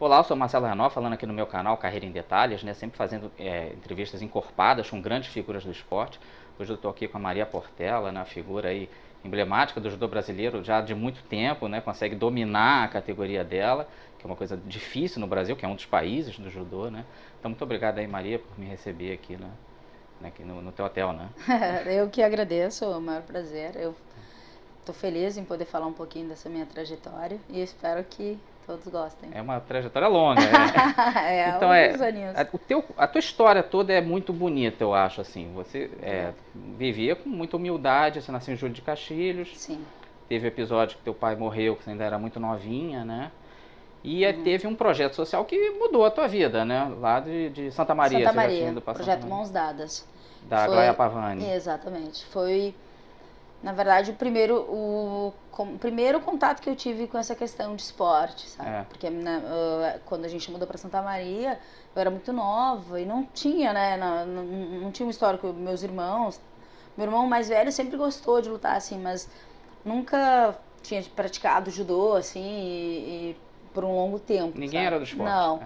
Olá, eu sou Marcelo Renó, falando aqui no meu canal Carreira em Detalhes, né? Sempre fazendo entrevistas encorpadas com grandes figuras do esporte. Hoje eu estou aqui com a Maria Portela, né? Figura aí emblemática do judô brasileiro já de muito tempo, né? Consegue dominar a categoria dela, que é uma coisa difícil no Brasil, que é um dos países do judô, né? Então muito obrigado aí, Maria, por me receber aqui, né? Aqui no teu hotel, né? Eu que agradeço, é o maior prazer. Eu estou feliz em poder falar um pouquinho dessa minha trajetória e espero que todos gostem. É uma trajetória longa, É, Então alguns aninhos. a tua história toda é muito bonita, eu acho, assim. Você Obrigada. vivia com muita humildade, você nasceu em Júlio de Castilhos, Sim. teve o episódio que teu pai morreu, que você ainda era muito novinha, né? E Uhum. teve um projeto social que mudou a tua vida, né? Lá de Santa Maria, Santa você já tinha Maria, ido para Santa projeto Maria. Mãos Dadas. Da Glória Foi, Pavani. exatamente, foi, na verdade, o primeiro contato que eu tive com essa questão de esporte, sabe? É. Porque quando a gente mudou para Santa Maria, eu era muito nova e não tinha, né? Não tinha um histórico. Meus irmãos, meu irmão mais velho sempre gostou de lutar, assim, mas nunca tinha praticado judô, assim, e por um longo tempo, Ninguém sabe? era do esporte. Não.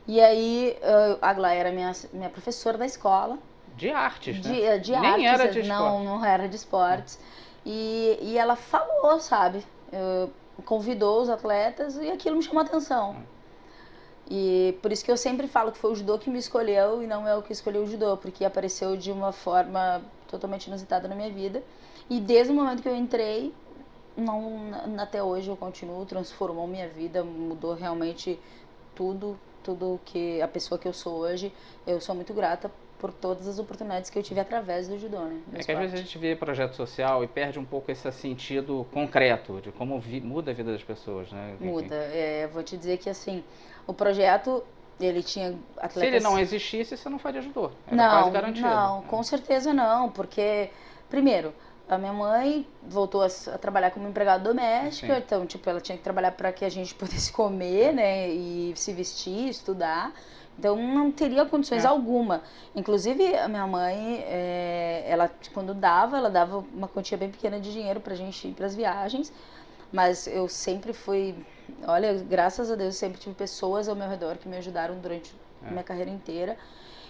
E aí, a Glá era minha professora da escola, De artes, né? de Nem artes, era de não, esporte. não era de esportes. E ela falou, sabe? Convidou os atletas e aquilo me chamou a atenção. E por isso que eu sempre falo que foi o judô que me escolheu e não é o que escolheu o judô, porque apareceu de uma forma totalmente inusitada na minha vida. E desde o momento que eu entrei, não, até hoje eu continuo, transformou minha vida, mudou realmente tudo que a pessoa que eu sou hoje. Eu sou muito grata por todas as oportunidades que eu tive através do judô, né? Do É que às vezes a esporte. gente vê projeto social e perde um pouco esse sentido concreto de como muda a vida das pessoas, né? Muda. Vou te dizer que assim, o projeto, ele tinha Se ele não atletas. existisse, você não faria judô. Era quase Não, garantido. não, com certeza não, porque, primeiro, a minha mãe voltou a trabalhar como empregada doméstica, Sim. então, tipo, ela tinha que trabalhar para que a gente pudesse comer, né, e se vestir, estudar. Então, não teria condições É. alguma. Inclusive, a minha mãe, ela, quando ela dava uma quantia bem pequena de dinheiro pra gente ir pras viagens, mas eu sempre fui, olha, graças a Deus, sempre tive pessoas ao meu redor que me ajudaram durante a minha carreira inteira.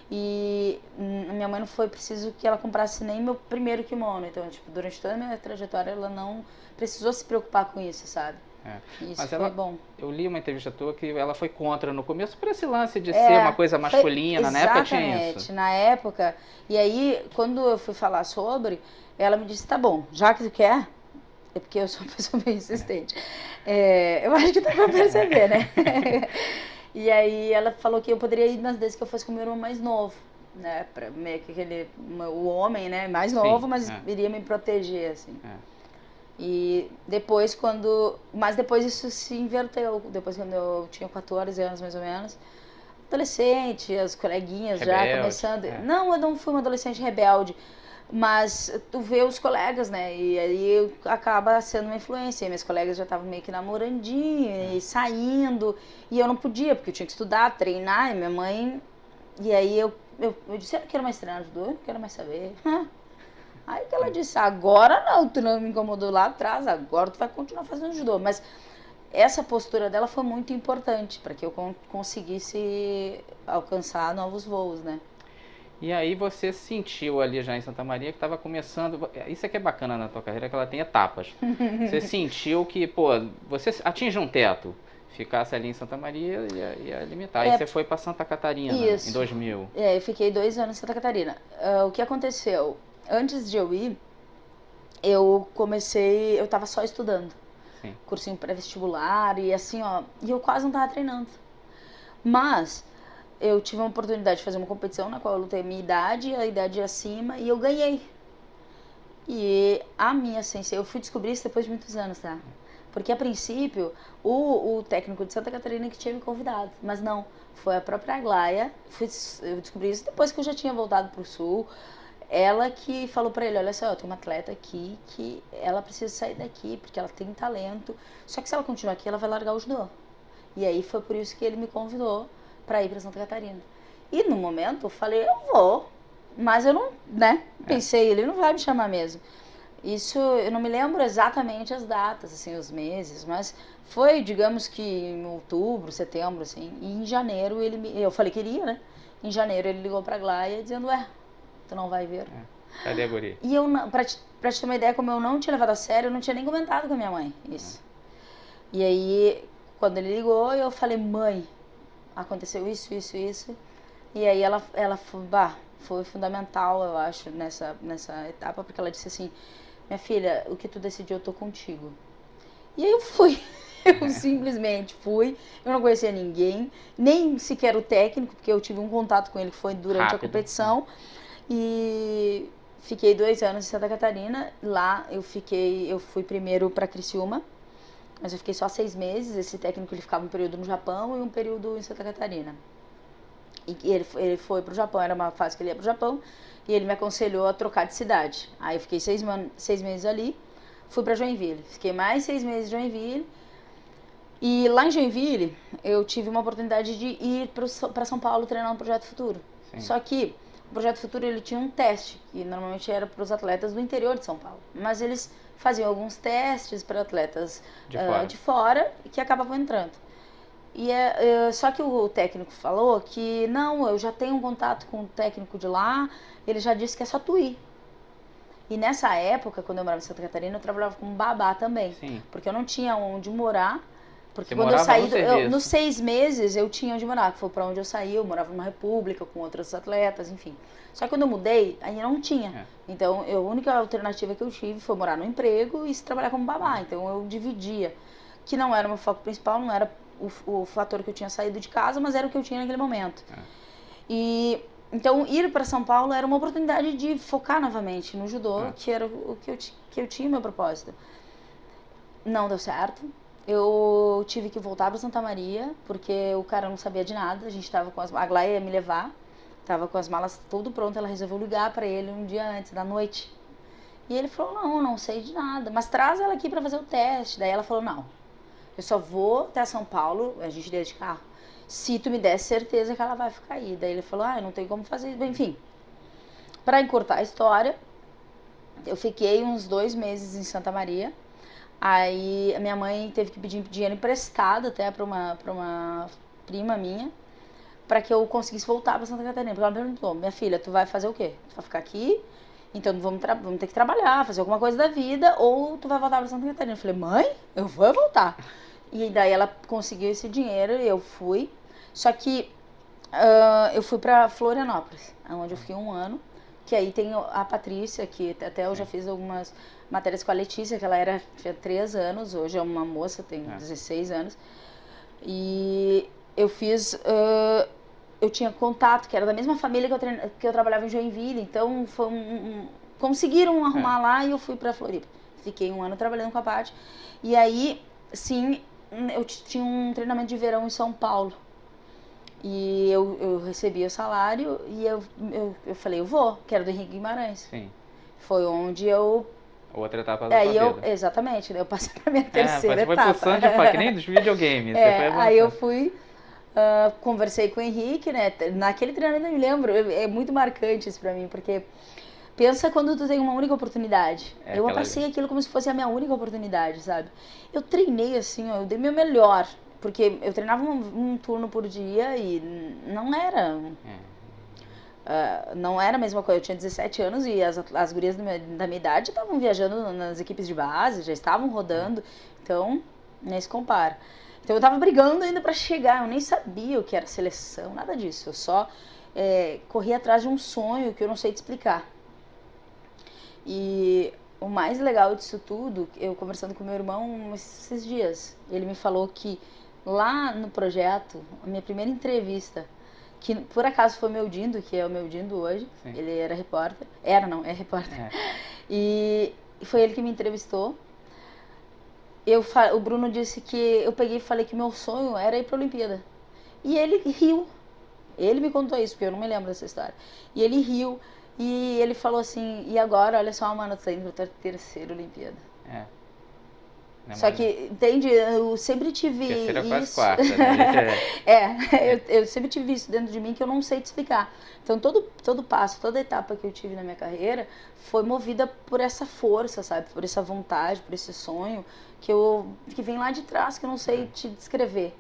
E minha mãe não foi preciso que ela comprasse nem meu primeiro kimono. Então, tipo, durante toda a minha trajetória, ela não precisou se preocupar com isso, sabe? Isso Mas foi bom. eu li uma entrevista tua que ela foi contra no começo por esse lance de ser uma coisa masculina. Na época tinha Exatamente, isso. na época. E aí, quando eu fui falar sobre, ela me disse, tá bom, já que tu quer, é porque eu sou uma pessoa meio insistente. Eu acho que dá pra perceber, né? E aí ela falou que eu poderia ir nas vezes que eu fosse com o meu irmão mais novo, né? Pra meio que o homem, né? Mais novo, Sim, mas é. iria me proteger, assim. É. E depois mas depois isso se inverteu. Depois quando eu tinha 14 anos, mais ou menos, adolescente, as coleguinhas já Rebelde. começando. Não, eu não fui uma adolescente rebelde, mas tu vê os colegas, né? E aí acaba sendo uma influência. E minhas colegas já estavam meio que namorandinho e saindo. E eu não podia, porque eu tinha que estudar, treinar. E minha mãe. E aí eu disse: eu não quero mais treinar judô, eu não quero mais saber. Aí que ela disse: agora não, tu não me incomodou lá atrás, agora tu vai continuar fazendo judô. Mas essa postura dela foi muito importante para que eu conseguisse alcançar novos voos, né? E aí você sentiu ali já em Santa Maria que estava começando. Isso aqui é bacana na tua carreira, que ela tem etapas. Você sentiu que, pô, você atinge um teto. Ficasse ali em Santa Maria ia limitar. Aí você foi para Santa Catarina, Isso. em 2000. Eu fiquei 2 anos em Santa Catarina. O que aconteceu? Antes de eu ir, eu tava só estudando. Sim. Cursinho pré-vestibular e assim, ó, e eu quase não tava treinando. Mas eu tive uma oportunidade de fazer uma competição na qual eu lutei a minha idade, a idade acima, e eu ganhei. E a minha sensei, eu fui descobrir isso depois de muitos anos, tá? Porque a princípio, o técnico de Santa Catarina que tinha me convidado, mas não, foi a própria Aglaia, eu descobri isso depois que eu já tinha voltado pro Sul. Ela que falou pra ele: olha só, eu tenho uma atleta aqui que ela precisa sair daqui, porque ela tem talento, só que se ela continuar aqui, ela vai largar o judô. E aí foi por isso que ele me convidou pra ir pra Santa Catarina. E no momento eu falei: eu vou, mas eu não, né, pensei, ele não vai me chamar mesmo. Isso, eu não me lembro exatamente as datas, assim, os meses, mas foi, digamos que em outubro, setembro, assim, e em janeiro eu falei que iria, né? Em janeiro ele ligou pra Glaia dizendo, tu não vai ver. Cadê a guria? E eu, pra te ter uma ideia, como eu não tinha levado a sério, eu não tinha nem comentado com a minha mãe isso. E aí, quando ele ligou, eu falei, mãe, aconteceu isso, isso, isso. E aí ela foi fundamental, eu acho, nessa etapa, porque ela disse assim, minha filha, o que tu decidiu, eu tô contigo. E aí eu fui. Eu simplesmente fui. Eu não conhecia ninguém, nem sequer o técnico, porque eu tive um contato com ele que foi durante a competição. E fiquei 2 anos em Santa Catarina. Lá eu fui primeiro para Criciúma, mas eu fiquei só 6 meses. Esse técnico ele ficava um período no Japão e um período em Santa Catarina. E ele foi pro Japão, era uma fase que ele ia pro Japão, e ele me aconselhou a trocar de cidade. Aí eu fiquei 6 meses ali, fui pra Joinville. Fiquei mais 6 meses em Joinville. E lá em Joinville, eu tive uma oportunidade de ir para São Paulo treinar no Projeto Futuro. Sim. Só que o Projeto Futuro ele tinha um teste, que normalmente era para os atletas do interior de São Paulo. Mas eles faziam alguns testes para atletas de fora que acabavam entrando. Só que o técnico falou que não, eu já tenho um contato com o técnico de lá, ele já disse que é só tu ir. E nessa época, quando eu morava em Santa Catarina, eu trabalhava como babá também. Sim. Porque eu não tinha onde morar. Porque quando eu saí, nos 6 meses eu tinha onde morar, que foi pra onde eu saí, eu morava numa república com outros atletas, enfim. Só que quando eu mudei, aí não tinha. Então, a única alternativa que eu tive foi morar no emprego e trabalhar como babá. Então, eu dividia, que não era o meu foco principal, não era o fator que eu tinha saído de casa, mas era o que eu tinha naquele momento. E então, ir para São Paulo era uma oportunidade de focar novamente no judô, que era o que eu tinha o meu propósito. Não deu certo. Eu tive que voltar para Santa Maria, porque o cara não sabia de nada. A gente tava a Glaia ia me levar, tava com as malas tudo pronto. Ela resolveu ligar para ele um dia antes, da noite. E ele falou, não sei de nada, mas traz ela aqui para fazer o teste. Daí ela falou, não, eu só vou até São Paulo, a gente ia de carro, se tu me der certeza que ela vai ficar aí. Daí ele falou, não tem como fazer. Enfim, para encurtar a história, eu fiquei uns 2 meses em Santa Maria. Aí a minha mãe teve que pedir dinheiro emprestado até para uma prima minha, para que eu conseguisse voltar para Santa Catarina. Porque ela me perguntou, minha filha, tu vai fazer o quê? Tu vai ficar aqui? Então vamos ter que trabalhar, fazer alguma coisa da vida, ou tu vai voltar para Santa Catarina? Eu falei, mãe, eu vou voltar. E daí ela conseguiu esse dinheiro e eu fui. Só que eu fui para Florianópolis, onde eu fiquei 1 ano. Que aí tem a Patrícia, que até eu já fiz algumas matérias com a Letícia, que ela tinha 3 anos, hoje é uma moça, tem 16 anos. E eu fiz, eu tinha contato, que era da mesma família que eu trabalhava em Joinville, então conseguiram arrumar lá e eu fui pra Floripa. Fiquei 1 ano trabalhando com a Paty. E aí, sim, eu tinha um treinamento de verão em São Paulo. E eu recebi o salário e eu falei, eu vou, que era do Henrique Guimarães. Sim. Foi onde eu... Outra etapa da sua vida. Exatamente, eu passei pra minha terceira etapa. Foi pro Sandy, que nem dos videogames. Aí eu fui, conversei com o Henrique, né, naquele treinamento eu me lembro, é muito marcante isso pra mim, porque pensa quando tu tem uma única oportunidade. Eu passei aquilo como se fosse a minha única oportunidade, sabe? Eu treinei assim, eu dei meu melhor. Porque eu treinava um turno por dia e não era... não era a mesma coisa. Eu tinha 17 anos e as gurias da minha idade estavam viajando nas equipes de base, já estavam rodando. Então, nem se compara. Então eu tava brigando ainda pra chegar. Eu nem sabia o que era seleção, nada disso. Eu só corri atrás de um sonho que eu não sei te explicar. E o mais legal disso tudo, eu conversando com meu irmão esses dias, ele me falou que lá no projeto, a minha primeira entrevista, que por acaso foi o meu Dindo, que é o meu Dindo hoje, sim, ele era repórter, é repórter, e foi ele que me entrevistou. O Bruno disse que eu peguei e falei que meu sonho era ir para a Olimpíada. E ele riu, ele me contou isso, porque eu não me lembro dessa história. E ele riu, e ele falou assim, e agora, olha só, mano, tu tá indo pra tua terceira Olimpíada. Né, Só que, entende, eu sempre tive terceira, quase isso. quarta, né? Eu sempre tive isso dentro de mim que eu não sei te explicar. Então, todo passo, toda etapa que eu tive na minha carreira foi movida por essa força, sabe? Por essa vontade, por esse sonho que vem lá de trás, que eu não sei te descrever.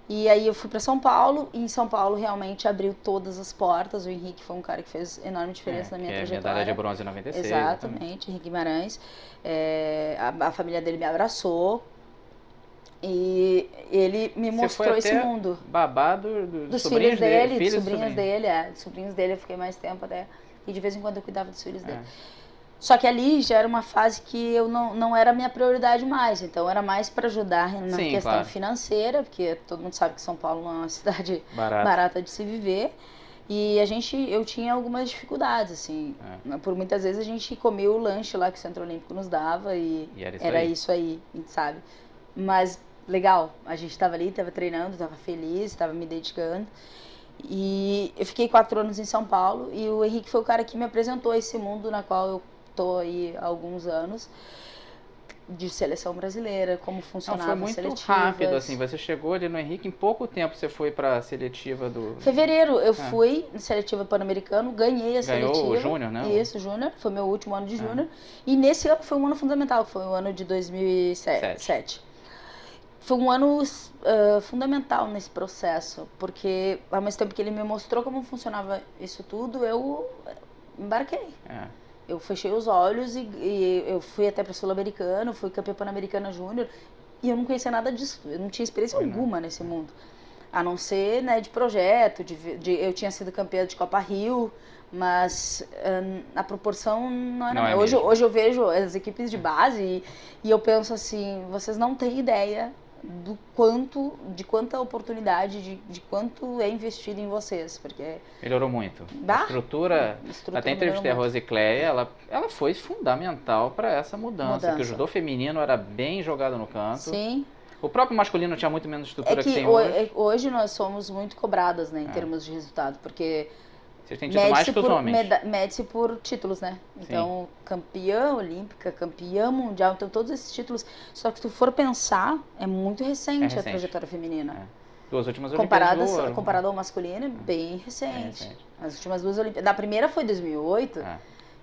E aí eu fui para São Paulo, e em São Paulo realmente abriu todas as portas. O Henrique foi um cara que fez enorme diferença na minha trajetória. Medalha de bronze em 96. Exatamente, Henrique Guimarães. A família dele me abraçou e ele me mostrou esse mundo. Babado dos filhos dele, dos sobrinhos dele, dos sobrinhos dele eu fiquei mais tempo até. E de vez em quando eu cuidava dos filhos dele. Só que ali já era uma fase que eu não era a minha prioridade mais, então era mais para ajudar na questão financeira, porque todo mundo sabe que São Paulo não é uma cidade barata de se viver. E eu tinha algumas dificuldades, assim. Por muitas vezes a gente comia o lanche lá que o Centro Olímpico nos dava e era isso aí, sabe? Mas legal, a gente estava ali, estava treinando, estava feliz, estava me dedicando. E eu fiquei 4 anos em São Paulo e o Henrique foi o cara que me apresentou esse mundo na qual eu tô aí há alguns anos, de seleção brasileira, como funcionava a seletiva. Foi muito rápido, assim, você chegou ali no Henrique, em pouco tempo você foi para a seletiva do... Fevereiro, eu fui na seletiva Pan-Americano, ganhei a seletiva. Ganhou o Júnior, né? Isso, Júnior, foi meu último ano de Júnior. E nesse ano foi um ano fundamental, foi o ano de 2007. Foi um ano fundamental nesse processo, porque ao mesmo tempo que ele me mostrou como funcionava isso tudo, eu embarquei. Eu fechei os olhos e eu fui até para o Sul-Americano, fui campeã Pan-Americana Júnior e eu não conhecia nada disso, eu não tinha experiência alguma nesse mundo. A não ser, né, de projeto, eu tinha sido campeã de Copa Rio, mas a proporção não era... Hoje eu vejo as equipes de base e eu penso assim, vocês não têm ideia de quanta oportunidade, de quanto é investido em vocês, porque... Melhorou muito. A estrutura até entrevistei a Rosicléia, ela foi fundamental para essa mudança, que o judô feminino era bem jogado no canto. Sim. O próprio masculino tinha muito menos estrutura que tem hoje. Hoje nós somos muito cobradas, né, em termos de resultado, porque... Vocês têm tido mais que os homens. Mede-se por títulos, né? Então, campeã olímpica, campeã mundial, então todos esses títulos. Só que se tu for pensar, é muito recente a trajetória feminina. 2 últimas Olimpíadas de Ouro. Comparado ao masculino, é bem recente. As últimas 2 Olimpíadas. Da primeira foi 2008.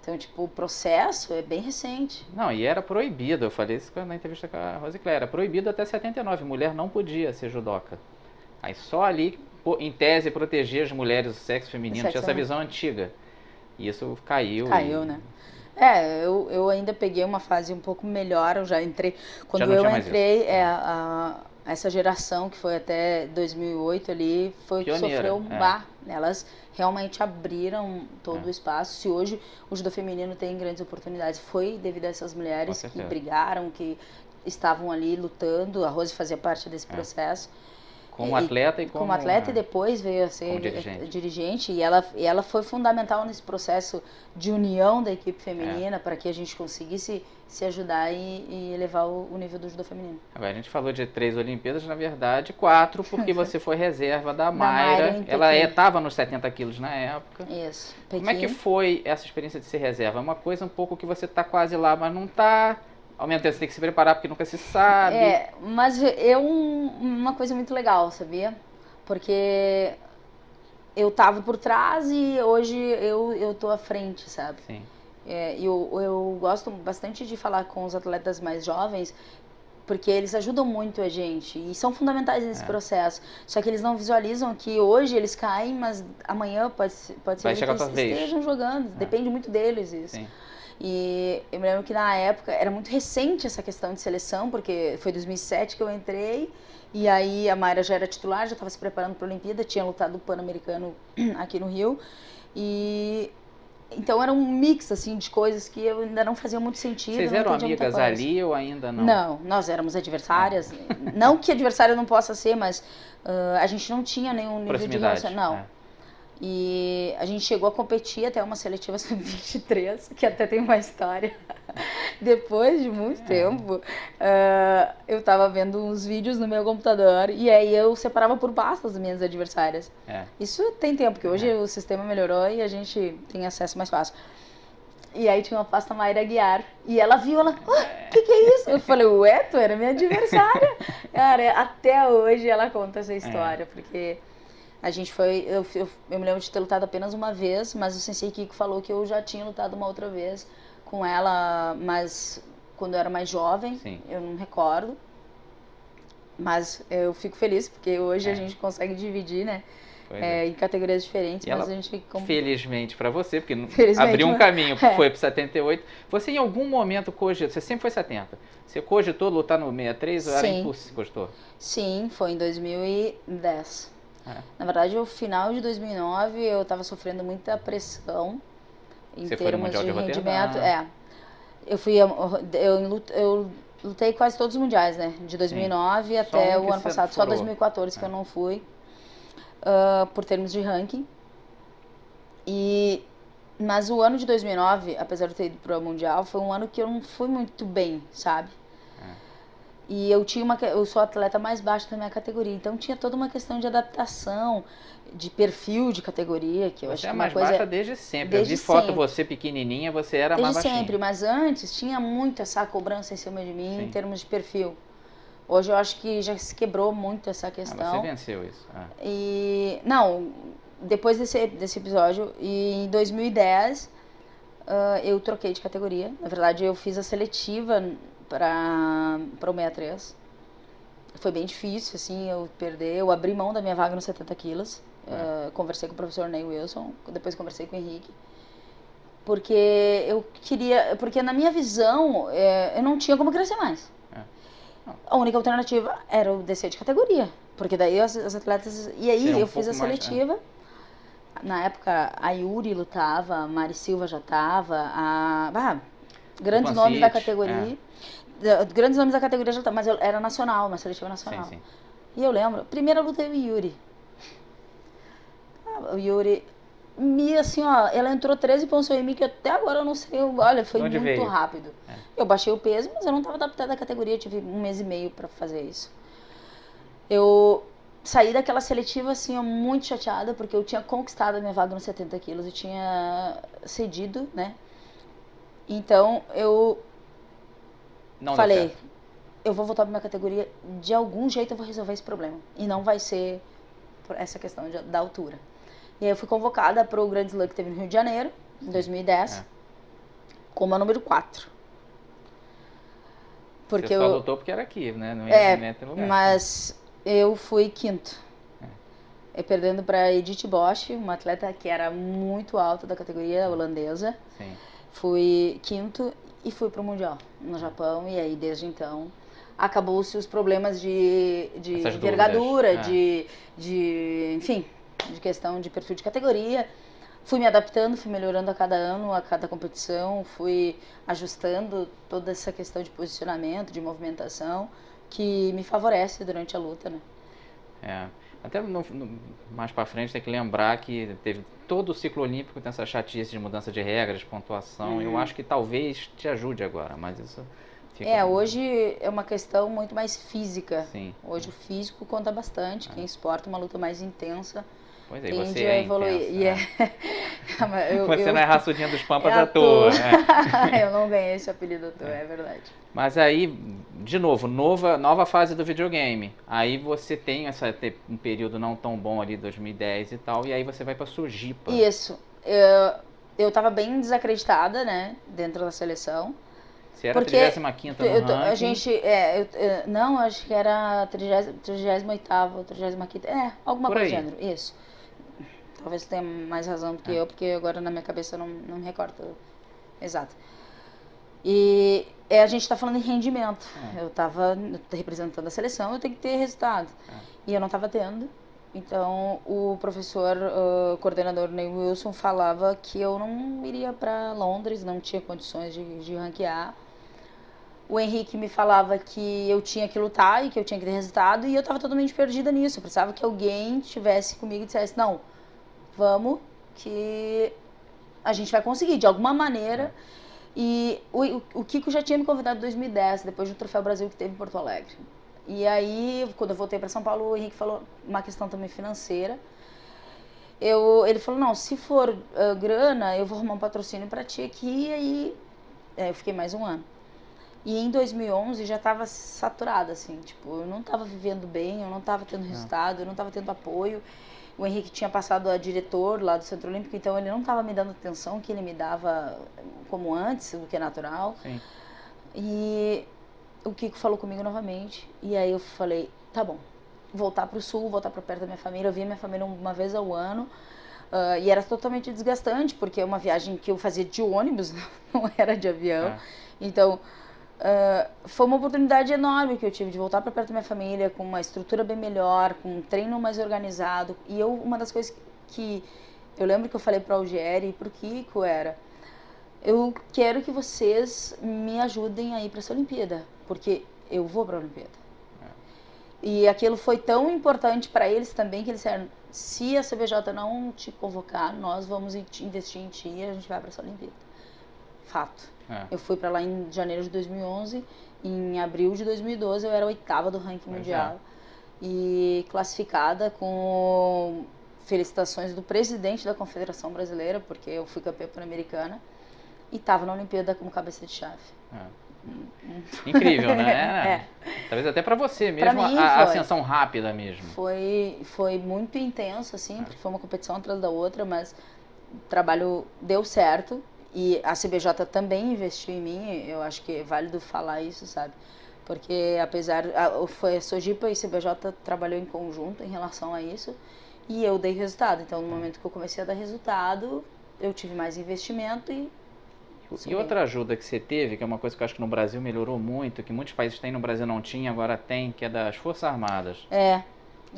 Então, tipo, o processo é bem recente. Não, e era proibido. Eu falei isso na entrevista com a Rosicléia. Era proibido até 79. Mulher não podia ser judoca. Aí só ali... em tese, proteger as mulheres do sexo feminino, tinha essa visão antiga. E isso caiu. Né? Eu ainda peguei uma fase um pouco melhor, eu já entrei... Quando eu entrei, essa geração que foi até 2008 ali, foi que sofreu um bar. Elas realmente abriram todo o espaço. Se hoje o judô feminino tem grandes oportunidades, foi devido a essas mulheres que brigaram, que estavam ali lutando. A Rose fazia parte desse processo. Como atleta e depois veio a ser dirigente e ela foi fundamental nesse processo de união da equipe feminina para que a gente conseguisse se ajudar e elevar o nível do judô feminino. Agora, a gente falou de 3 Olimpíadas, na verdade 4, porque você foi reserva da Mayra. Ela estava nos 70 quilos na época. Isso. Como é que foi essa experiência de ser reserva? É uma coisa um pouco que você está quase lá, mas não está... Ao mesmo tempo você tem que se preparar porque nunca se sabe. Mas uma coisa muito legal, sabia? Porque eu tava por trás e hoje eu tô à frente, sabe? Sim. Eu gosto bastante de falar com os atletas mais jovens, porque eles ajudam muito a gente e são fundamentais nesse processo. Só que eles não visualizam que hoje eles caem, mas amanhã pode ser que eles estejam jogando. Depende muito deles isso. Sim. E eu me lembro que na época era muito recente essa questão de seleção, porque foi 2007 que eu entrei e aí a Mayra já era titular, já estava se preparando para a Olimpíada, tinha lutado o Pan-Americano aqui no Rio e então era um mix assim de coisas que eu ainda não fazia muito sentido. Vocês eram amigas ali ou ainda não? Não, nós éramos adversárias. Não que adversária não possa ser, mas a gente não tinha nenhum nível de relação. Não. E a gente chegou a competir até uma seletiva sub-23, que até tem uma história. Depois de muito tempo, eu tava vendo uns vídeos no meu computador e aí eu separava por pastas as minhas adversárias. Isso tem tempo, porque hoje o sistema melhorou e a gente tem acesso mais fácil. E aí tinha uma pasta Mayra Aguiar. E ela viu, ela, que é isso? Eu falei, ué, tu era minha adversária. Cara, até hoje ela conta essa história, porque a gente foi, eu me lembro de ter lutado apenas uma vez, mas o Sensei Kiko falou que eu já tinha lutado uma outra vez com ela, mas quando eu era mais jovem, Sim. eu não recordo. Mas eu fico feliz, porque hoje a gente consegue dividir, né? Em categorias diferentes, mas a gente fica... Felizmente para você, porque abriu um caminho, foi para 78. Você em algum momento cogitou, você sempre foi 70, você cogitou lutar no 63 ou era impossível? Cogitou? Sim, foi em 2010. Na verdade, no final de 2009, eu estava sofrendo muita pressão em termos de rendimento. Eu lutei quase todos os mundiais, né? De 2009 até o ano passado, só 2014 que eu não fui. Por termos de ranking. Mas o ano de 2009, apesar de eu ter ido para o Mundial, foi um ano que eu não fui muito bem, sabe? E eu sou a atleta mais baixa da minha categoria, então tinha toda uma questão de adaptação, de perfil de categoria, que eu acho que uma coisa... Você é mais baixa desde sempre. Eu vi foto você pequenininha, você era mais baixinha. Desde sempre, mas antes tinha muito essa cobrança em cima de mim em termos de perfil. Hoje eu acho que já se quebrou muito essa questão. Você venceu isso. E, não, depois desse episódio, em 2010, eu troquei de categoria. Na verdade, eu fiz a seletiva para o 63. Foi bem difícil, assim, eu abri mão da minha vaga nos 70 quilos. Conversei com o professor Ney Wilson, depois conversei com o Henrique. Porque eu queria... Porque na minha visão, eu não tinha como crescer mais. A única alternativa era o descer de categoria, porque daí as atletas... E aí eu fiz a seletiva. Na época a Yuri lutava, a Mari Silva já estava, grandes nomes da categoria. Grandes nomes da categoria já estavam, mas era nacional, uma seletiva nacional. Sim. E eu lembro, primeira luta eu e o Yuri. O Yuri... assim, ela entrou 13 pontos em mim, que até agora eu não sei, olha, foi muito rápido. Eu baixei o peso, mas eu não estava adaptada à categoria, eu tive 1 mês e meio para fazer isso. Eu saí daquela seletiva, assim, muito chateada, porque eu tinha conquistado a minha vaga nos 70 quilos, eu tinha cedido, né? Então, eu falei, eu vou voltar para minha categoria, de algum jeito eu vou resolver esse problema. E não vai ser por essa questão da altura. E aí eu fui convocada para o Grand Slam que teve no Rio de Janeiro, em 2010, como a número 4. Porque você só lutou porque era aqui, né? Não ia nem ter lugar. Mas eu fui quinto. Perdendo para Edith Bosch, uma atleta que era muito alta da categoria holandesa. Sim. Fui quinto e fui para o Mundial no Japão. E aí, desde então, acabou-se os problemas de envergadura, enfim... de questão de perfil de categoria. Fui me adaptando, fui melhorando a cada ano, a cada competição, fui ajustando toda essa questão de posicionamento, de movimentação, que me favorece durante a luta, né? Até mais pra frente tem que lembrar que teve todo o ciclo olímpico, tem essa chatice de mudança de regras, pontuação. Eu acho que talvez te ajude agora, mas isso... Hoje é uma questão muito mais física. Sim. Hoje o físico conta bastante. Quem exporta uma luta mais intensa Pois é, tende você a evoluir. Você não é raçudinha dos pampas à toa. Eu não ganhei esse apelido à toa, é verdade. Mas aí, de novo, nova fase do videogame. Aí você tem um período não tão bom ali, 2010 e tal, e aí você vai pra Sojipa. Isso. Eu tava bem desacreditada, né, dentro da seleção. Você era a 35ª no ranking? A gente, não, acho que era 38ª, 35ª, alguma coisa do gênero, isso. Talvez você tenha mais razão do que eu, porque agora na minha cabeça eu não me recordo exato. E a gente tá falando em rendimento. Eu tava representando a seleção, eu tenho que ter resultado. E eu não tava tendo. Então, o professor, coordenador Ney Wilson, falava que eu não iria para Londres, não tinha condições de ranquear. O Henrique me falava que eu tinha que lutar e que eu tinha que ter resultado, e eu estava totalmente perdida nisso. Eu precisava que alguém estivesse comigo e dissesse, não, vamos, que a gente vai conseguir, de alguma maneira. E o Kiko já tinha me convidado em 2010, depois do Troféu Brasil que teve em Porto Alegre. E aí, quando eu voltei para São Paulo, o Henrique falou uma questão também financeira. ele falou, não, se for grana, eu vou arrumar um patrocínio pra ti aqui, e aí eu fiquei mais um ano. E em 2011 já tava saturada, assim, tipo, eu não tava vivendo bem, eu não tava tendo resultado, eu não tava tendo apoio. O Henrique tinha passado a diretor lá do Centro Olímpico, então ele não estava me dando atenção que ele me dava como antes, o que é natural. Sim. E o Kiko falou comigo novamente, e aí eu falei, tá bom, voltar pro sul, voltar pra perto da minha família. Eu via minha família uma vez ao ano, e era totalmente desgastante, porque é uma viagem que eu fazia de ônibus, não era de avião. Então, foi uma oportunidade enorme que eu tive de voltar para perto da minha família, com uma estrutura bem melhor, com um treino mais organizado. E uma das coisas que eu lembro que eu falei para o Algeri e para o Kiko era: eu quero que vocês me ajudem a ir para essa Olimpíada, porque eu vou para a Olimpíada. E aquilo foi tão importante para eles também que eles disseram: se a CBJ não te convocar, nós vamos investir em ti e a gente vai para essa Olimpíada. Fato. Eu fui para lá em janeiro de 2011, em abril de 2012 eu era 8ª do ranking mundial e classificada com felicitações do presidente da Confederação Brasileira, porque eu fui campeã pan-americana e estava na Olimpíada como cabeça de chave. Incrível, né? Talvez até para você mesmo, a ascensão rápida mesmo. Foi muito intenso, assim, porque foi uma competição atrás da outra, mas o trabalho deu certo. E a CBJ também investiu em mim, eu acho que é válido falar isso, sabe? Porque apesar, foi a Sojipa e a CBJ trabalhou em conjunto em relação a isso, e eu dei resultado. Então, no momento que eu comecei a dar resultado, eu tive mais investimento e outra ajuda que você teve, que é uma coisa que eu acho que no Brasil melhorou muito, que muitos países têm, no Brasil não tinha, agora tem, que é das Forças Armadas.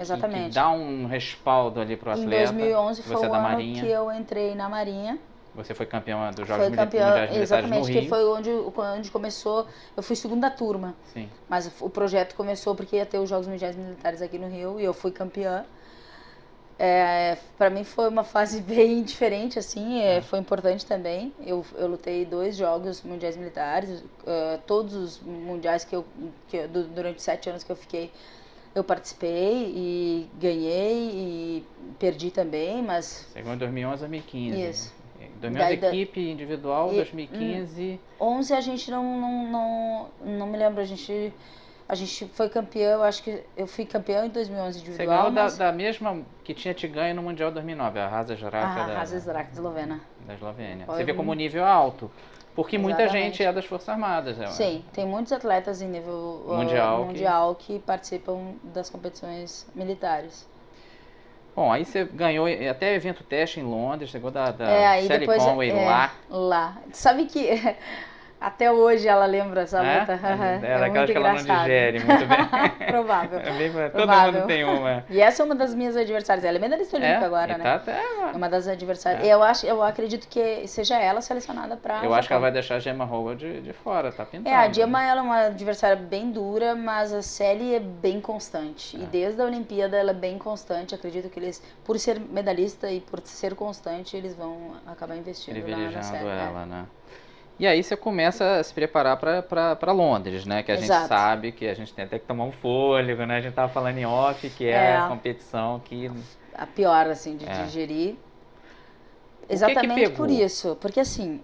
Exatamente. Que dá um respaldo ali pro atleta. Em 2011 foi o da ano Marinha. que eu entrei na Marinha. Você foi campeã dos Jogos Mundiais Militares no Rio. Que foi onde começou, eu fui segunda turma. Sim. Mas o projeto começou porque ia ter os Jogos Mundiais Militares aqui no Rio e eu fui campeã. Para mim foi uma fase bem diferente, assim, foi importante também. Eu lutei 2 Jogos Mundiais Militares, todos os mundiais durante 7 anos que eu fiquei, eu participei e ganhei e perdi também, mas... Chegou em 2011 a 2015. Isso. 2011 equipe individual, 2015... 11 a gente não me lembro, a gente foi campeã, eu acho que eu fui campeã em 2011 individual. Você ganhou da mesma que tinha te ganho no Mundial 2009, a Rasa Jaraka da Eslovênia. Da Eslovênia. Você vê como o nível é alto, porque muita gente é das Forças Armadas. Sim, tem muitos atletas em nível mundial que participam das competições militares. Bom, aí você ganhou até evento teste em Londres, chegou da Sally Conway lá. Sabe que até hoje ela lembra essa luta. Era aquela que ela não digere muito bem. Provável. Todo mundo tem uma. E essa é uma das minhas adversárias. Ela é medalhista olímpica agora, né? É uma das adversárias. Eu acredito que seja ela selecionada para. Eu acho que ela vai deixar a Gemma Howard de fora, tá pintando. A Gemma ela é uma adversária bem dura, mas a Sally é bem constante. E desde a Olimpíada ela é bem constante. Acredito que eles, por ser medalhista e por ser constante, eles vão acabar investindo na Sally. Ela, né? E aí você começa a se preparar para Londres, né? Que a gente sabe que a gente tem até que tomar um fôlego, né? A gente tava falando em off, que é a competição que... A pior, assim, de digerir. Exatamente por isso. Porque, assim,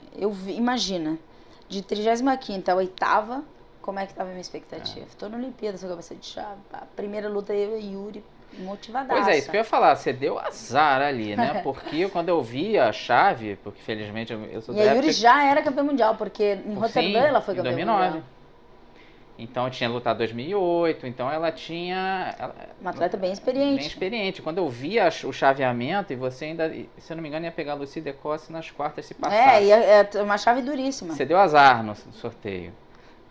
imagina, de 35ª a 8ª, como é que tava a minha expectativa? Tô na Olimpíada, sou cabeça de chave. A primeira luta eu e Yuri, motivadaça. Pois é, isso que eu ia falar, você deu azar ali, né? Porque quando eu vi a chave, porque felizmente eu sou da época... E a Yuri já era campeã mundial, porque em Roterdã ela foi campeã mundial. 2009. Então eu tinha lutado em 2008, então ela tinha... Uma atleta bem experiente. Bem experiente. Quando eu vi o chaveamento, e você ainda, se eu não me engano, ia pegar a Lucy Decosse nas quartas se passasse. É uma chave duríssima. Você deu azar no sorteio.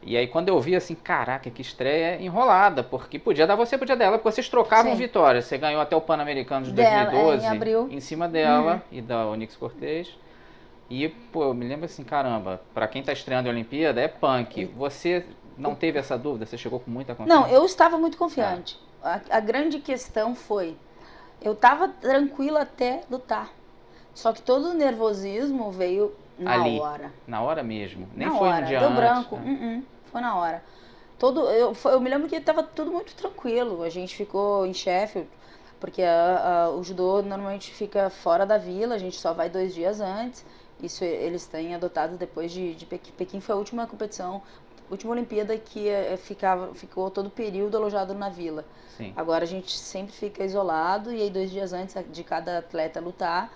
E aí quando eu vi assim, caraca, que estreia enrolada, porque podia dar você, podia dela, porque vocês trocavam vitórias. Você ganhou até o Pan-Americano de 2012 em abril. Em cima dela e da Onyx Cortez. E, pô, eu me lembro assim, caramba, pra quem tá estreando a Olimpíada, é punk. Você não teve essa dúvida? Você chegou com muita confiança? Não, eu estava muito confiante. A grande questão foi, eu estava tranquila até lutar. Só que todo o nervosismo veio na hora. Na hora mesmo? Nem na foi hora. um dia Deu antes, branco. Né? Foi na hora. Eu me lembro que estava tudo muito tranquilo. A gente ficou em Sheffield. porque o judô normalmente fica fora da vila, a gente só vai 2 dias antes. Isso eles têm adotado depois de Pequim. Pequim foi a última competição, última Olimpíada que ficou todo o período alojado na vila. Sim. Agora a gente sempre fica isolado e aí 2 dias antes de cada atleta lutar,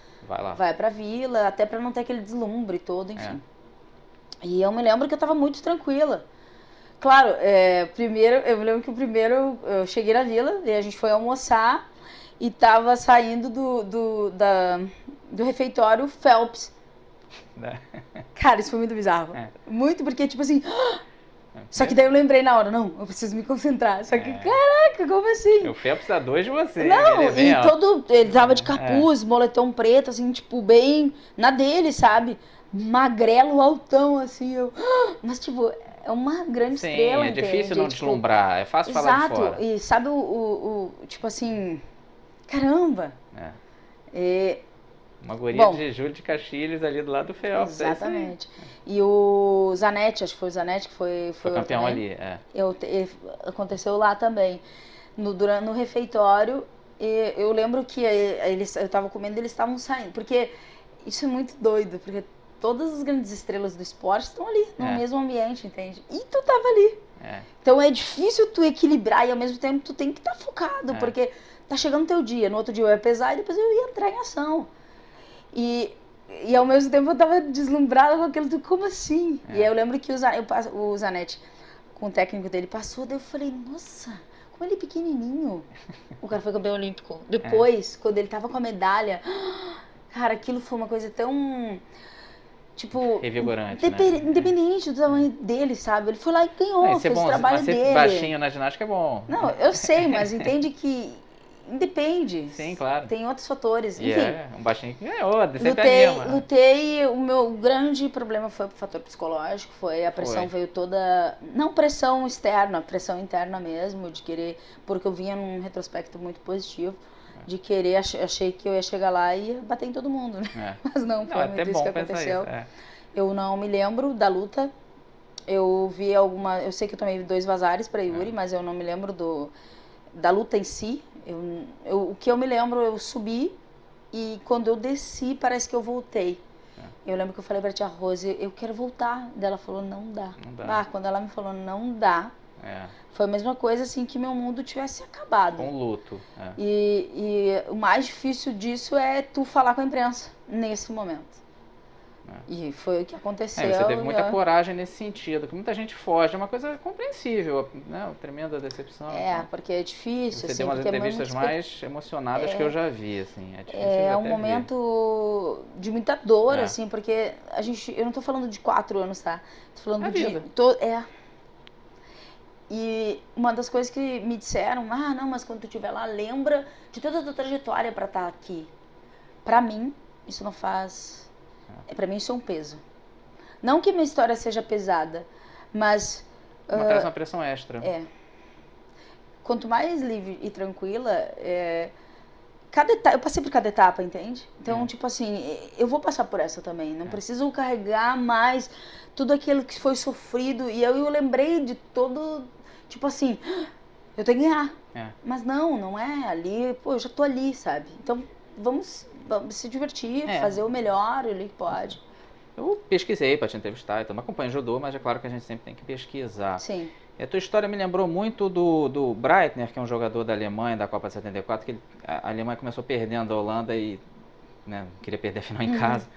vai pra vila, até pra não ter aquele deslumbre todo, enfim. E eu me lembro que eu tava muito tranquila. Claro, eu me lembro que eu cheguei na vila e a gente foi almoçar e tava saindo do refeitório Phelps. Cara, isso foi muito bizarro. Muito, porque tipo assim... Só que daí eu lembrei na hora, não, eu preciso me concentrar. Só que, caraca, como assim? O Phelps dá 2 de você. Não, ele tava de capuz, moletom preto, assim, tipo, bem na dele, sabe? Magrelo, altão, assim, mas tipo, é uma grande estrela, entende? É difícil não deslumbrar, é fácil falar de fora. Exato, e sabe tipo assim, caramba. Uma guria de Júlio de Castilhos ali do lado do Phelps. Exatamente. E o Zanetti, acho que foi o Zanetti que foi campeão ali. Aconteceu lá também. No refeitório, eu lembro que eu tava comendo e eles estavam saindo. Porque isso é muito doido, porque todas as grandes estrelas do esporte estão ali, no mesmo ambiente, entende? E tu tava ali. Então é difícil tu equilibrar e ao mesmo tempo tu tem que estar focado, porque tá chegando o teu dia, no outro dia eu ia pesar e depois eu ia entrar em ação. E ao mesmo tempo eu tava deslumbrada com aquilo do como assim? E aí eu lembro que o Zanetti, com o técnico dele, passou, daí eu falei, nossa, como ele é pequenininho. O cara foi campeão olímpico. Depois, quando ele tava com a medalha, cara, aquilo foi uma coisa tão... Tipo, revigorante, independente do tamanho dele, sabe? Ele foi lá e ganhou, fez o trabalho dele. Ser baixinho na ginástica é bom. Não, eu sei, mas entende que independe. Sim, claro. Tem outros fatores. Enfim, um baixinho que ganhou, sempre anima. Lutei, o meu grande problema foi o fator psicológico, foi a pressão veio toda... Não pressão externa, pressão interna mesmo, de querer... Porque eu vinha num retrospecto muito positivo. De querer, achei que eu ia chegar lá e ia bater em todo mundo, né? Mas não, foi muito isso que aconteceu. Eu não me lembro da luta. Eu vi eu sei que eu tomei 2 vazares pra Yuri, mas eu não me lembro da luta em si. O que eu me lembro, eu subi e quando eu desci, parece que eu voltei. Eu lembro que eu falei pra tia Rose, eu quero voltar. Daí ela falou, não dá. Quando ela me falou, não dá. Foi a mesma coisa assim que meu mundo tivesse acabado. Um luto. E o mais difícil disso é tu falar com a imprensa nesse momento. E foi o que aconteceu. Você teve muita coragem nesse sentido, porque muita gente foge, é uma coisa compreensível, né? Uma tremenda decepção. Porque é difícil. Você deu umas entrevistas mais emocionadas que eu já vi, assim. É difícil é um momento de muita dor, assim, porque eu não tô falando de 4 anos, tá? Tô falando de... E uma das coisas que me disseram, não, mas quando tu estiver lá, lembra de toda a tua trajetória pra estar aqui. Pra mim, isso não faz... Pra mim, isso é um peso. Não que minha história seja pesada, mas... traz uma pressão extra. Quanto mais livre e tranquila, eu passei por cada etapa, entende? Então, tipo assim, eu vou passar por essa também. Não preciso carregar mais tudo aquilo que foi sofrido. E eu lembrei de todo... Tipo assim, eu tenho que ganhar. Mas não é ali. Pô, eu já tô ali, sabe? Então, vamos se divertir, fazer o melhor ali que pode. Eu pesquisei para te entrevistar, então não acompanho judô, mas é claro que a gente sempre tem que pesquisar. Sim. E a tua história me lembrou muito do Breitner, que é um jogador da Alemanha, da Copa de 74, que a Alemanha começou perdendo a Holanda e queria perder a final em casa.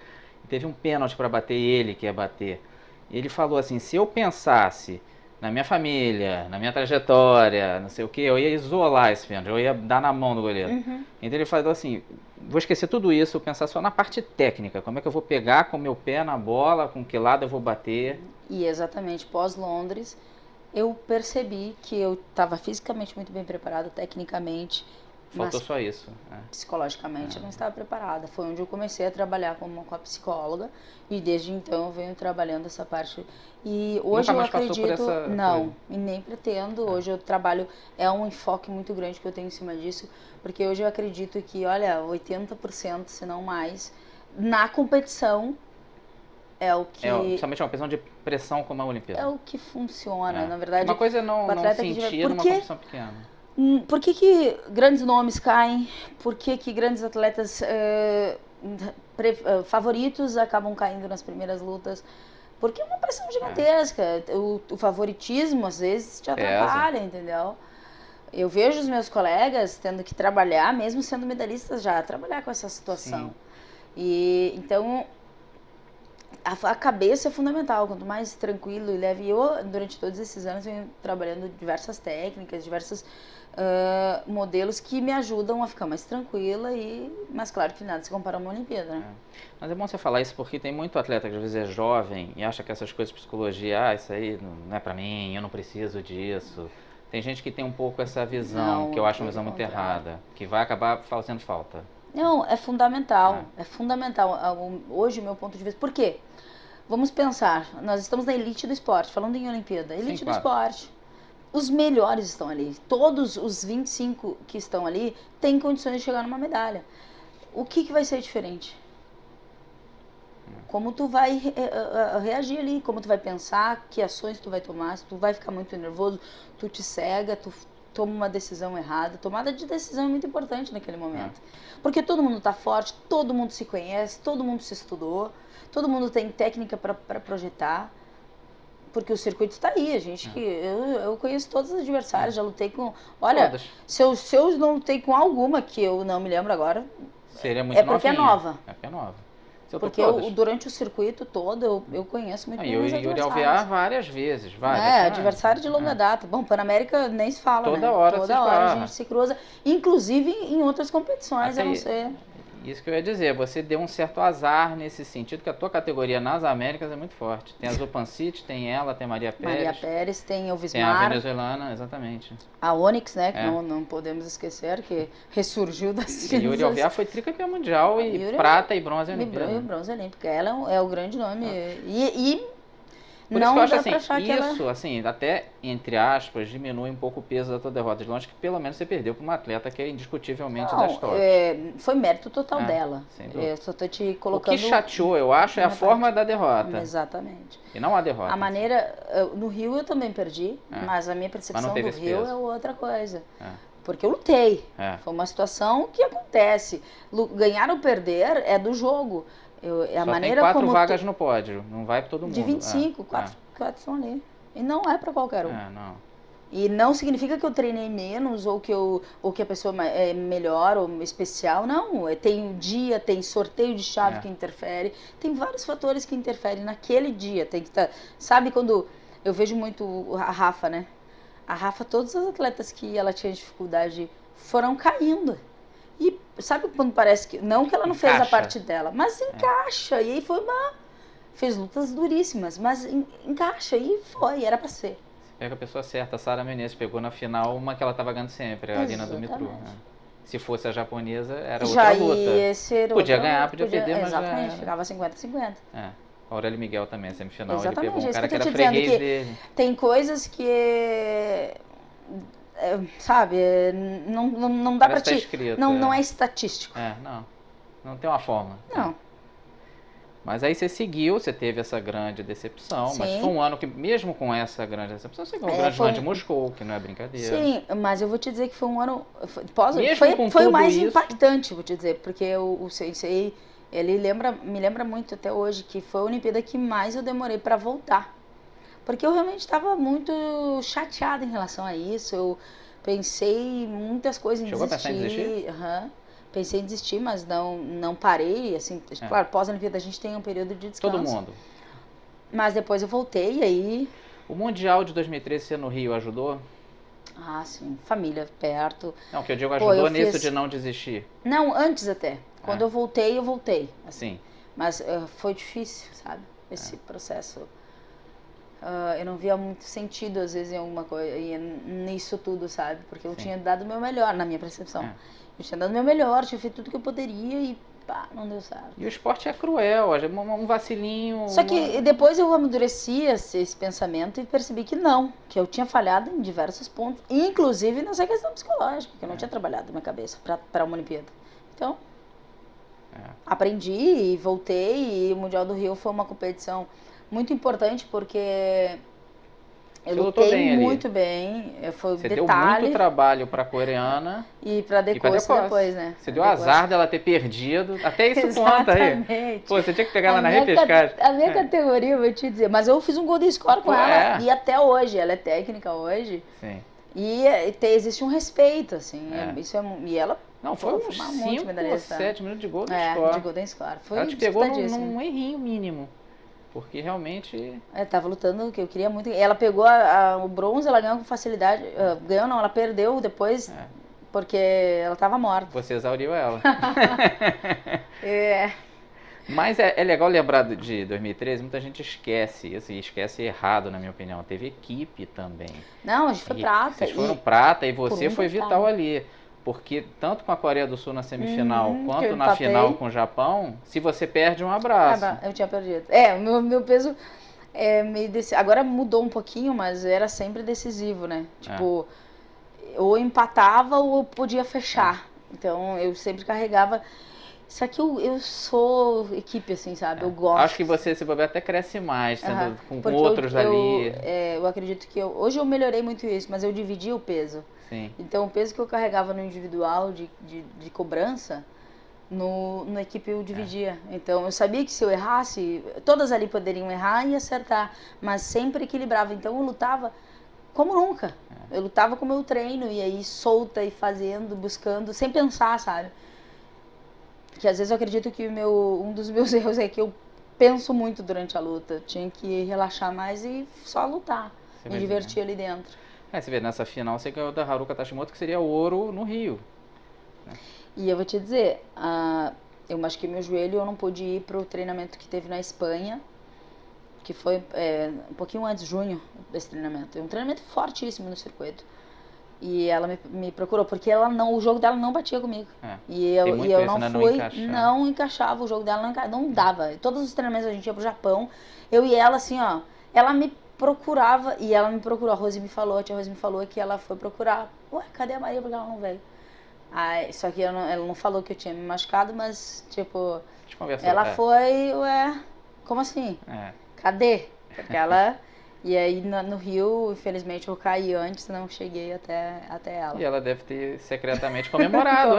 E teve um pênalti para bater ele, que ia bater. E ele falou assim, se eu pensasse na minha família, na minha trajetória, não sei o que, eu ia isolar esse pênalti, eu ia dar na mão do goleiro. Então ele falou assim, vou esquecer tudo isso, pensar só na parte técnica, como é que eu vou pegar com o meu pé na bola, com que lado eu vou bater. E exatamente, pós-Londres, eu percebi que eu estava fisicamente muito bem preparada, tecnicamente. Faltou só isso. Psicologicamente eu não estava preparada. Foi onde eu comecei a trabalhar com a psicóloga e desde então eu venho trabalhando essa parte. E hoje eu acredito, não, e nem pretendo. Hoje eu trabalho, é um enfoque muito grande que eu tenho em cima disso, porque hoje eu acredito que, olha, 80%, se não mais, na competição é o que... Principalmente uma questão de pressão como a Olimpíada. É o que funciona, na verdade. Uma coisa é não sentir numa competição pequena. Por que que grandes nomes caem? Por que que grandes atletas favoritos acabam caindo nas primeiras lutas? Porque é uma pressão gigantesca. O favoritismo, às vezes, te atrapalha, entendeu? Eu vejo os meus colegas tendo que trabalhar, mesmo sendo medalhistas já, trabalhar com essa situação. Sim. E então a cabeça é fundamental. Quanto mais tranquilo e leve, eu durante todos esses anos venho trabalhando diversas técnicas, diversos modelos que me ajudam a ficar mais tranquila, mas claro que nada se compara a uma Olimpíada, né? Mas é bom você falar isso porque tem muito atleta que às vezes é jovem e acha que essas coisas de psicologia, isso aí não é pra mim, eu não preciso disso. Tem gente que tem um pouco essa visão, que eu acho uma visão muito errada, que vai acabar fazendo falta. Não, é fundamental, é fundamental. Hoje, o meu ponto de vista, por quê? Vamos pensar, nós estamos na elite do esporte, falando em Olimpíada, elite do esporte. Os melhores estão ali, todos os 25 que estão ali têm condições de chegar numa medalha. O que vai ser diferente? Como tu vai reagir ali, como tu vai pensar, que ações tu vai tomar, se tu vai ficar muito nervoso, tu te cega, tu toma uma decisão errada. Tomada de decisão é muito importante naquele momento. Porque todo mundo tá forte, todo mundo se conhece, todo mundo se estudou, todo mundo tem técnica para projetar. Porque o circuito está aí, a gente que eu conheço todos os adversários, já lutei com... Olha, se eu não lutei com alguma, que eu não me lembro agora, seria muito porque novinha. É nova. É porque é nova. Porque durante o circuito todo eu conheço muito bem os adversários. Yuri Alvear várias vezes, várias. Adversário de longa data. Bom, Pan-América nem se fala, toda hora a gente se cruza, inclusive em outras competições, a não ser... Isso que eu ia dizer, você deu um certo azar nesse sentido, que a tua categoria nas Américas é muito forte. Tem a Zupancity, tem ela, tem a Maria Pérez. Maria Pérez, tem o Vismar. Tem a venezuelana, exatamente. A Onyx, né, que não podemos esquecer, que ressurgiu das cinzas. E Yuri Alvear foi tricampeã mundial e prata e bronze olímpica. E bronze olímpica, ela é o grande nome. Por não isso que eu acho assim, assim, até, entre aspas, diminui um pouco o peso da tua derrota. De longe que pelo menos você perdeu para uma atleta que é indiscutivelmente da história. Foi mérito total dela. Eu só tô te colocando... O que chateou, eu acho, é a forma da derrota. Exatamente. E não a derrota. A maneira... No Rio eu também perdi, mas a minha percepção do Rio é outra coisa. Porque eu lutei. Foi uma situação que acontece. Ganhar ou perder é do jogo. A maneira tem 4 vagas no pódio, não vai para todo mundo. De 25, 4 estão ali. E não é para qualquer um. Não. E não significa que eu treinei menos ou que a pessoa é melhor ou especial. Não, tem dia, tem sorteio de chave que interfere. Tem vários fatores que interferem naquele dia. Tem que estar... Sabe quando eu vejo muito a Rafa, né? A Rafa, todos os atletas que ela tinha dificuldade foram caindo. E sabe quando parece que... Não que ela não fez a parte dela, mas encaixa. E aí fez lutas duríssimas, mas encaixa. E era pra ser. Pega a pessoa certa. A Sara Menezes pegou na final uma que ela tava ganhando sempre, a Alina Dumitru. Se fosse a japonesa, era outra luta. Podia ganhar, podia perder, mas exatamente, ficava 50-50. A Aurélio Miguel também, semifinal. Exatamente, ele pegou um cara que era freguês dele. Tem coisas que... sabe, não dá pra ti. Não é estatístico. Não tem uma fórmula. Não. Mas aí você seguiu, você teve essa grande decepção, mas foi um ano que, mesmo com essa grande decepção, você ganhou o Grande Slam de Moscou, que não é brincadeira. Sim, mas eu vou te dizer que foi um ano... Foi o mais impactante, vou te dizer, porque o Sensei, ele me lembra muito até hoje, que foi a Olimpíada que mais eu demorei pra voltar. Porque eu realmente estava muito chateada em relação a isso. Eu pensei em muitas coisas em desistir. Chegou a pensar em desistir? Pensei em desistir, mas não parei. Assim, claro, pós-Olimpíada a gente tem um período de descanso. Todo mundo. Mas depois eu voltei e aí... O Mundial de 2013, você no Rio ajudou? Ah, sim. Família perto. Não, que eu digo ajudou nisso de não desistir. Não, antes até. Quando eu voltei. Assim. Sim. Mas foi difícil, sabe? Esse processo... eu não via muito sentido, às vezes, em alguma coisa, nisso tudo, sabe? Porque eu tinha dado o meu melhor, na minha percepção. Eu tinha dado o meu melhor, tinha feito tudo que eu poderia e não deu certo. E o esporte é cruel, um vacilinho... Só que depois eu amadureci esse pensamento e percebi que não, que eu tinha falhado em diversos pontos, inclusive nessa questão psicológica, que eu não tinha trabalhado na minha cabeça para uma Olimpíada. Então, aprendi e voltei, e o Mundial do Rio foi uma competição muito importante porque Eu Você lutou lutei bem ali. muito bem. Foi Você deu detalhe. muito trabalho pra coreana E pra Decosse depois, né? Você deu azar dela ter perdido. Até isso conta aí. Exatamente. Pô, você tinha que pegar ela na repescagem. A minha categoria, eu vou te dizer. Mas eu fiz um golden score com ela. E até hoje. Ela é técnica hoje. Sim. E existe um respeito, assim. Isso é, e ela... Não, foi uns 5 ou 7 minutos de golden score. De golden score. Foi ela te pegou num errinho mínimo. Porque realmente... tava lutando, que eu queria muito. Ela pegou o bronze, ela ganhou com facilidade. Ganhou não, ela perdeu depois, porque ela tava morta. Você exauriu ela. Mas é legal lembrar de 2013, muita gente esquece, assim, esquece errado, na minha opinião. Teve equipe também. Não, a gente foi prata. Vocês foram prata e você foi vital ali. Porque tanto com a Coreia do Sul na semifinal, quanto na final com o Japão, se você perde, um abraço. Eu tinha perdido. O meu peso meio agora mudou um pouquinho, mas era sempre decisivo, né? Tipo, ou empatava ou podia fechar. Então, eu sempre carregava... Só que eu sou equipe, assim, sabe? Eu gosto. Acho que você, se bobear, até cresce mais, sendo com outros ali. Eu acredito que hoje eu melhorei muito isso, mas eu dividi o peso. Sim. Então, o peso que eu carregava no individual de cobrança, na equipe eu dividia. Então, eu sabia que se eu errasse, todas ali poderiam errar e acertar, mas sempre equilibrava. Então, eu lutava como nunca. Eu lutava como eu treino, e aí solta e fazendo, buscando, sem pensar, sabe? Que às vezes eu acredito que um dos meus erros é que eu penso muito durante a luta. Tinha que relaxar mais e só lutar. Me divertir ali dentro. Você vê, nessa final você ganhou da Haruka Tashimoto, que seria ouro no Rio. E eu vou te dizer, eu machuquei meu joelho e eu não pude ir pro treinamento que teve na Espanha, que foi um pouquinho antes, junho, desse treinamento. É um treinamento fortíssimo no circuito. E ela me procurou, porque o jogo dela não batia comigo. E eu não fui, não encaixava, o jogo dela não dava. Todos os treinamentos a gente ia pro Japão, eu e ela assim, ó, ela me procurava, e ela me procurou, a tia Rose me falou que ela foi procurar. Ué, cadê a Maria? Porque ela não veio. Só que ela não falou que eu tinha me machucado, mas, tipo, ela foi, como assim? Cadê? Porque ela... E aí no Rio, infelizmente, eu caí antes, não cheguei até ela. E ela deve ter secretamente comemorado,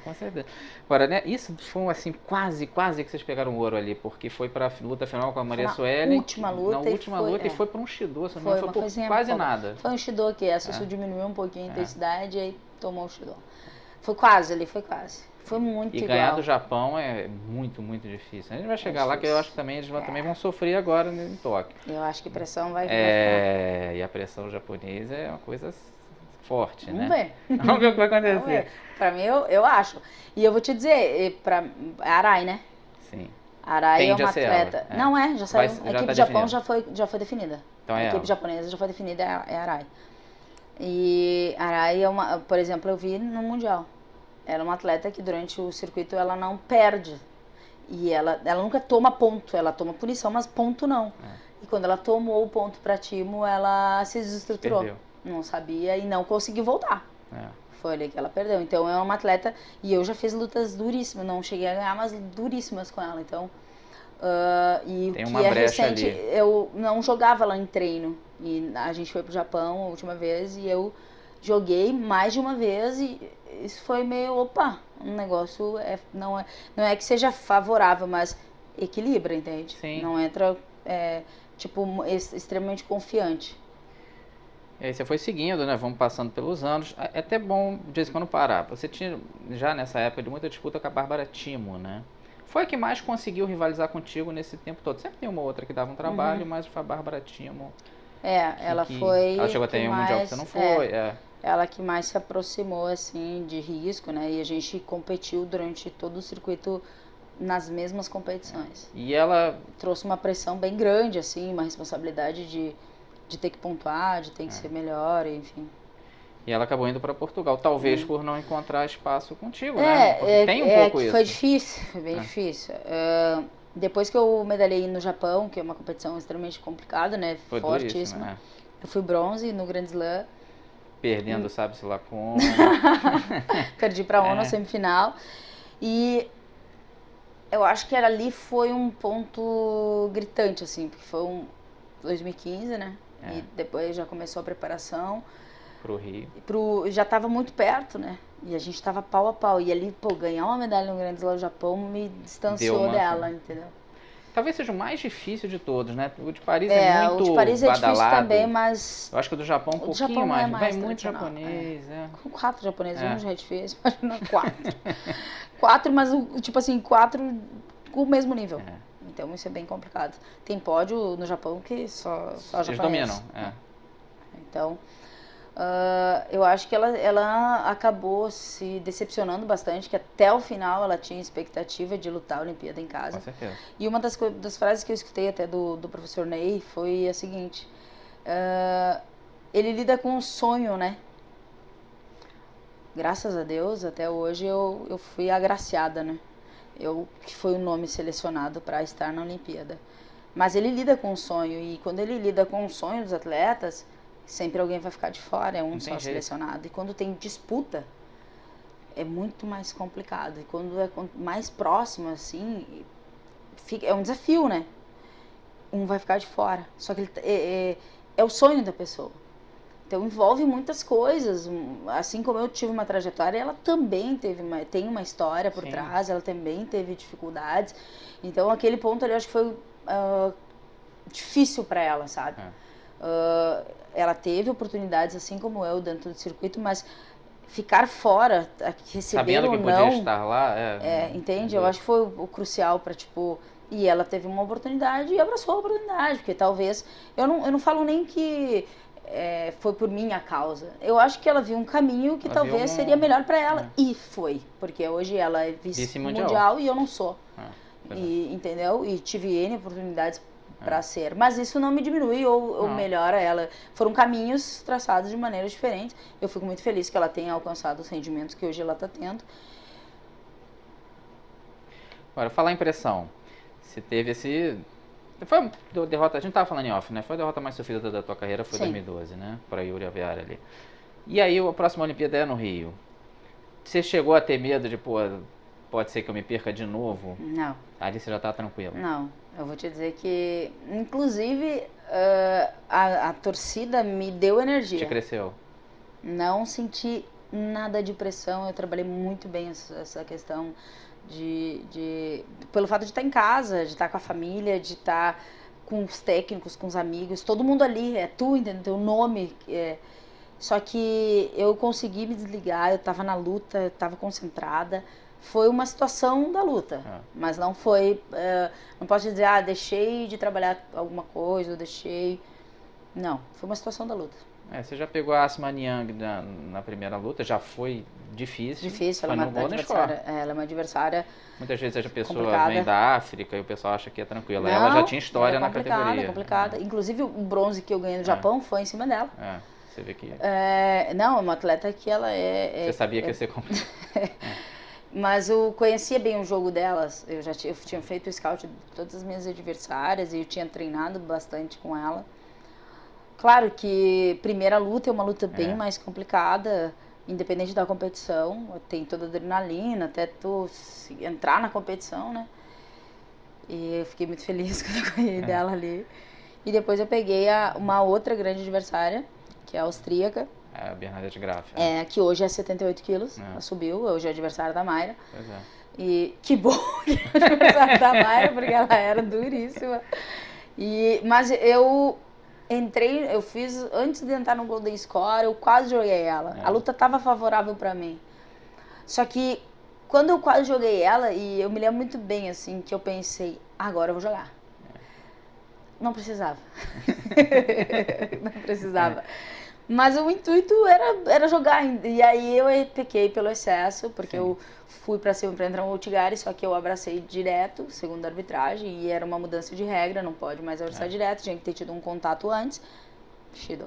com certeza. Agora, né, isso foi assim, quase que vocês pegaram ouro ali, porque foi pra luta final com a Maria Suelen. Última luta. E foi pra um Shido, foi por quase nada. Foi um Shido que a Sussu diminuiu um pouquinho a intensidade e aí tomou o Shido. Foi quase. Foi muito igual. E ganhar do Japão é muito, muito difícil. A gente vai chegar lá, que eu acho que também eles também vão sofrer agora em Tóquio. Eu acho que a pressão vai e a pressão japonesa é uma coisa forte, Vamos né? ver. Vamos ver o que vai acontecer. Pra mim, eu acho. E eu vou te dizer, a Arai, né? Sim. A Arai é uma atleta. Não já saiu. A equipe do Japão já foi definida. Então a equipe japonesa já foi definida, é a Arai. E a Arai por exemplo, eu vi no Mundial. Ela é uma atleta que durante o circuito ela não perde. E ela nunca toma ponto, ela toma punição, mas ponto não. E quando ela tomou o ponto pra Timo, ela se desestruturou. Perdeu. Não sabia e não conseguiu voltar. Foi ali que ela perdeu. Então é uma atleta, e eu já fiz lutas duríssimas, não cheguei a ganhar, mas duríssimas com ela. Então, e tem o uma que é brecha recente, ali. eu não jogava lá em treino. E a gente foi pro Japão a última vez e eu joguei mais de uma vez e isso foi meio, um negócio, não é que seja favorável, mas equilibra, entende? Sim. Não entra, extremamente confiante. E aí você foi seguindo, né? Vamos passando pelos anos. É até bom, de vez em quando, parar. Você tinha, já nessa época, de muita disputa com a Bárbara Timo, né? Foi a que mais conseguiu rivalizar contigo nesse tempo todo. Sempre tem uma outra que dava um trabalho, mas foi a Bárbara Timo. Ela foi... Ela chegou até em um mundial que você não foi. Ela que mais se aproximou, assim, de risco, né? E a gente competiu durante todo o circuito nas mesmas competições. E ela... trouxe uma pressão bem grande, assim, uma responsabilidade de ter que pontuar, de ter que ser melhor, enfim. E ela acabou indo para Portugal, talvez por não encontrar espaço contigo, né? Porque tem um pouco isso. Foi difícil, foi bem difícil. Depois que eu medalhei no Japão, que é uma competição extremamente complicada, né? Foi fortíssima. Duríssimo, Eu fui bronze no Grand Slam. Perdendo, sabe-se lá como. Perdi pra ONU na semifinal. E eu acho que ali foi um ponto gritante, assim, porque foi 2015, né? E depois já começou a preparação. Pro Rio. Já estava muito perto, né? E a gente estava pau a pau. E ali, pô, ganhar uma medalha no Grande Slam do Japão me distanciou dela, entendeu? Talvez seja o mais difícil de todos, né? O de Paris é muito o de Paris é badalado. difícil também, mas... Eu acho que o do Japão um pouquinho Japão mais. Vai muito japonês, Com 4 japoneses, um já é difícil, imagina 4. 4, mas tipo assim, 4 com o mesmo nível. Então isso é bem complicado. Tem pódio no Japão que só japonês. Eles dominam, Então... eu acho que ela acabou se decepcionando bastante, que até o final ela tinha expectativa de lutar a Olimpíada em casa. Com certeza. E uma das frases que eu escutei até do professor Ney foi a seguinte, ele lida com um sonho, né? Graças a Deus, até hoje eu fui agraciada, né? Que foi o nome selecionado para estar na Olimpíada. Mas ele lida com um sonho, e quando ele lida com o sonho dos atletas, sempre alguém vai ficar de fora, é um só selecionado. E quando tem disputa, é muito mais complicado. E quando é mais próximo, assim, é um desafio, né? Um vai ficar de fora. Só que é o sonho da pessoa. Então envolve muitas coisas. Assim como eu tive uma trajetória, ela também tem uma história por trás, ela também teve dificuldades. Então aquele ponto ali eu acho que foi difícil para ela, sabe? Ela teve oportunidades, assim como eu, dentro do circuito, mas ficar fora, receber ou não... Sabendo que podia estar lá, entende? Eu acho que foi o crucial para, tipo... E ela teve uma oportunidade e abraçou a oportunidade, porque talvez... Eu não falo nem que foi por minha causa. Eu acho que ela viu um caminho que talvez seria melhor para ela. E foi, porque hoje ela é vice-mundial e eu não sou. Entendeu? E tive N oportunidades para ser, mas isso não me diminui ou melhora ela. Foram caminhos traçados de maneiras diferentes. Eu fico muito feliz que ela tenha alcançado os rendimentos que hoje ela está tendo. Agora, falar em pressão. Você teve foi a derrota, a gente tava falando em off, né? Foi a derrota mais sofrida da tua carreira, foi 2012, né? Para Yuri Aviara ali. E aí a próxima Olimpíada é no Rio. Você chegou a ter medo de, pode ser que eu me perca de novo? Não. Ali você já tá tranquilo? Não. Eu vou te dizer que, inclusive, a torcida me deu energia. Te cresceu? Não senti nada de pressão. Eu trabalhei muito bem essa questão pelo fato de estar em casa, de estar com a família, de estar com os técnicos, com os amigos. Todo mundo ali, tu, entendeu? Teu nome. Só que eu consegui me desligar, eu estava na luta, eu estava concentrada. Foi uma situação da luta, mas não foi, não posso dizer, deixei de trabalhar alguma coisa, não, foi uma situação da luta. Você já pegou a Asma Niang na primeira luta, já foi difícil. Ela é uma adversária. Muitas vezes a pessoa vem da África e o pessoal acha que é tranquila. Ela já tinha história na categoria. É complicada. Inclusive o bronze que eu ganhei no Japão foi em cima dela. Você vê que... não, é uma atleta que ela Você sabia que ia ser complicado. Mas eu conhecia bem o jogo delas, eu tinha feito o scout de todas as minhas adversárias e eu tinha treinado bastante com ela. Claro que primeira luta é uma luta bem mais complicada, independente da competição, tem toda a adrenalina, até tu entrar na competição, né? E eu fiquei muito feliz quando eu ganhei dela ali. E depois eu peguei uma outra grande adversária, que é a austríaca. A Bernadette Graf. Que hoje é 78 quilos, ela subiu, hoje é adversária da Mayra. Pois é. E que bom que é adversária da Mayra, porque ela era duríssima. Mas eu fiz, antes de entrar no Golden Score, eu quase joguei ela. A luta estava favorável para mim. Só que quando eu quase joguei ela, e eu me lembro muito bem, assim, que eu pensei, agora eu vou jogar. Não precisava. Não precisava. Mas o intuito era jogar. E aí eu pequei pelo excesso, porque eu fui pra cima pra entrar no Outigari, só que eu abracei direto, segundo a arbitragem, e era uma mudança de regra, não pode mais abraçar direto, tinha que ter tido um contato antes. Shido.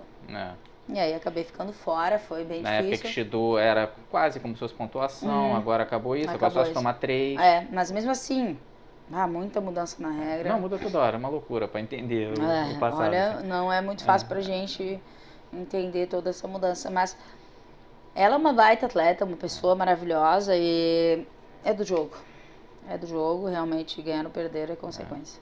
E aí acabei ficando fora, foi bem difícil. Na época que Shido era quase como se fosse pontuação, agora acabou isso, agora só se tomar 3. Mas mesmo assim, muita mudança na regra. Não, muda toda hora, é uma loucura pra entender o passado. Olha, assim. Não é muito fácil pra gente entender toda essa mudança, mas ela é uma baita atleta, uma pessoa maravilhosa e é do jogo, realmente ganhar ou perder é consequência.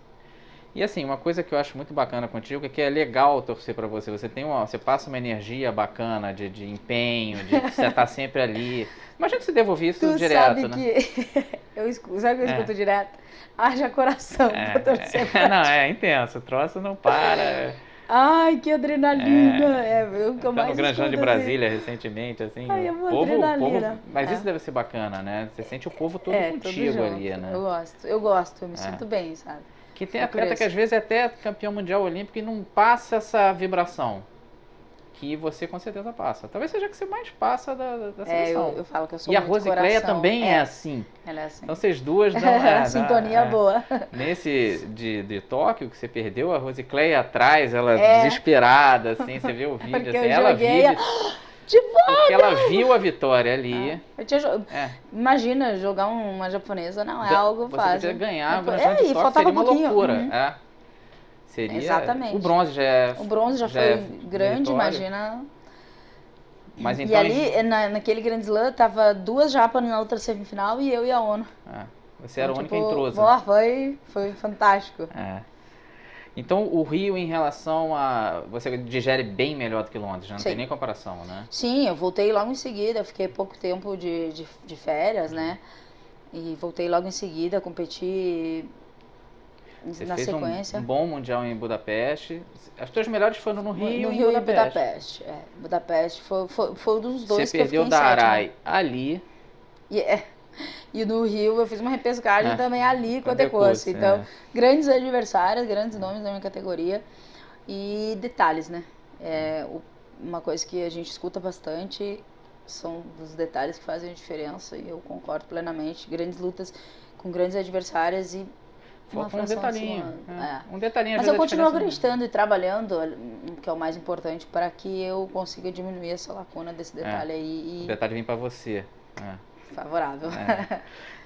E assim, uma coisa que eu acho muito bacana contigo é que é legal torcer pra você. Você passa uma energia bacana de empenho, de você estar sempre ali. Imagina se devolver isso Tu direto, sabe né? que sabe que eu escuto direto? Haja coração pra torcer pra Não, ti. é intenso. O troço não para. Ai, que adrenalina! É o que eu Até no mais Granjão de escuto, assim. Brasília, recentemente, assim, Ai, é o uma povo, adrenalina. mas É. isso deve ser bacana, né? Você sente o povo todo Tudo contigo junto. ali, né? Eu gosto, eu me sinto bem, sabe? Que tem Eu atleta que cresço. às vezes é até campeão mundial olímpico e não passa essa vibração. Que você com certeza passa. Talvez seja que você mais passa da seleção. Eu falo que eu sou E a muito Rose coração. Cleia também é assim. Ela é assim. Então vocês duas dão... Sintonia boa. Nesse de Tóquio que você perdeu, a Rose Cleia atrás, ela desesperada, assim, você vê o vídeo, Porque assim, eu ela joguei vive... de volta! Porque ela viu a vitória ali. Imagina, jogar uma japonesa não é algo fácil. Você podia ganhar o Granjão de Tóquio, seria uma loucura. Seria... Exatamente. O bronze já foi grande, imagina. Mas então, e ali, naquele Grand Slam, tava 2 japas na outra semifinal e eu e a ONU. Você era a única intrusa. Foi fantástico. Então, o Rio, em relação a... Você digere bem melhor do que Londres, né? Não tem nem comparação, né? Sim, eu voltei logo em seguida. Eu fiquei pouco tempo de férias, né? E voltei logo em seguida, competi Você na fez sequência. um bom mundial em Budapeste. As tuas melhores foram no Rio No e Rio em e Budapeste. Budapeste foi um dos dois Você que eu fiquei perdeu em da sétimo. Arai ali. E no Rio eu fiz uma repescagem também ali com a Tecousse. Tecousse. Então, grandes adversários, grandes nomes da minha categoria. E detalhes, né? Uma coisa que a gente escuta bastante são os detalhes que fazem a diferença. E eu concordo plenamente. Grandes lutas com grandes adversários e Falta um detalhinho. Um detalhinho. Mas eu continuo acreditando e trabalhando, que é o mais importante, para que eu consiga diminuir essa lacuna desse detalhe aí. O detalhe vem para você. Favorável.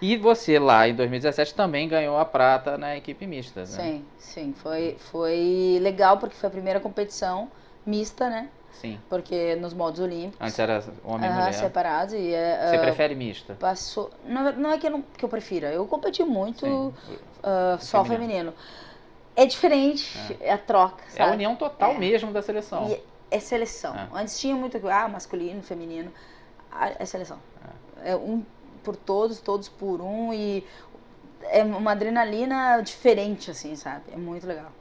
E você lá em 2017 também ganhou a prata na equipe mista, né? Sim. Foi legal porque foi a primeira competição mista, né? Sim. Porque nos modos olímpicos. Antes era homem e mulher. Separados. Você prefere mista? Passou. Não é que eu prefira. Eu competi muito só feminino. É diferente a troca, sabe? É a união total mesmo da seleção. É seleção. Antes tinha muito masculino, feminino. É seleção. É um por todos, todos por um. E é uma adrenalina diferente, assim, sabe? É muito legal.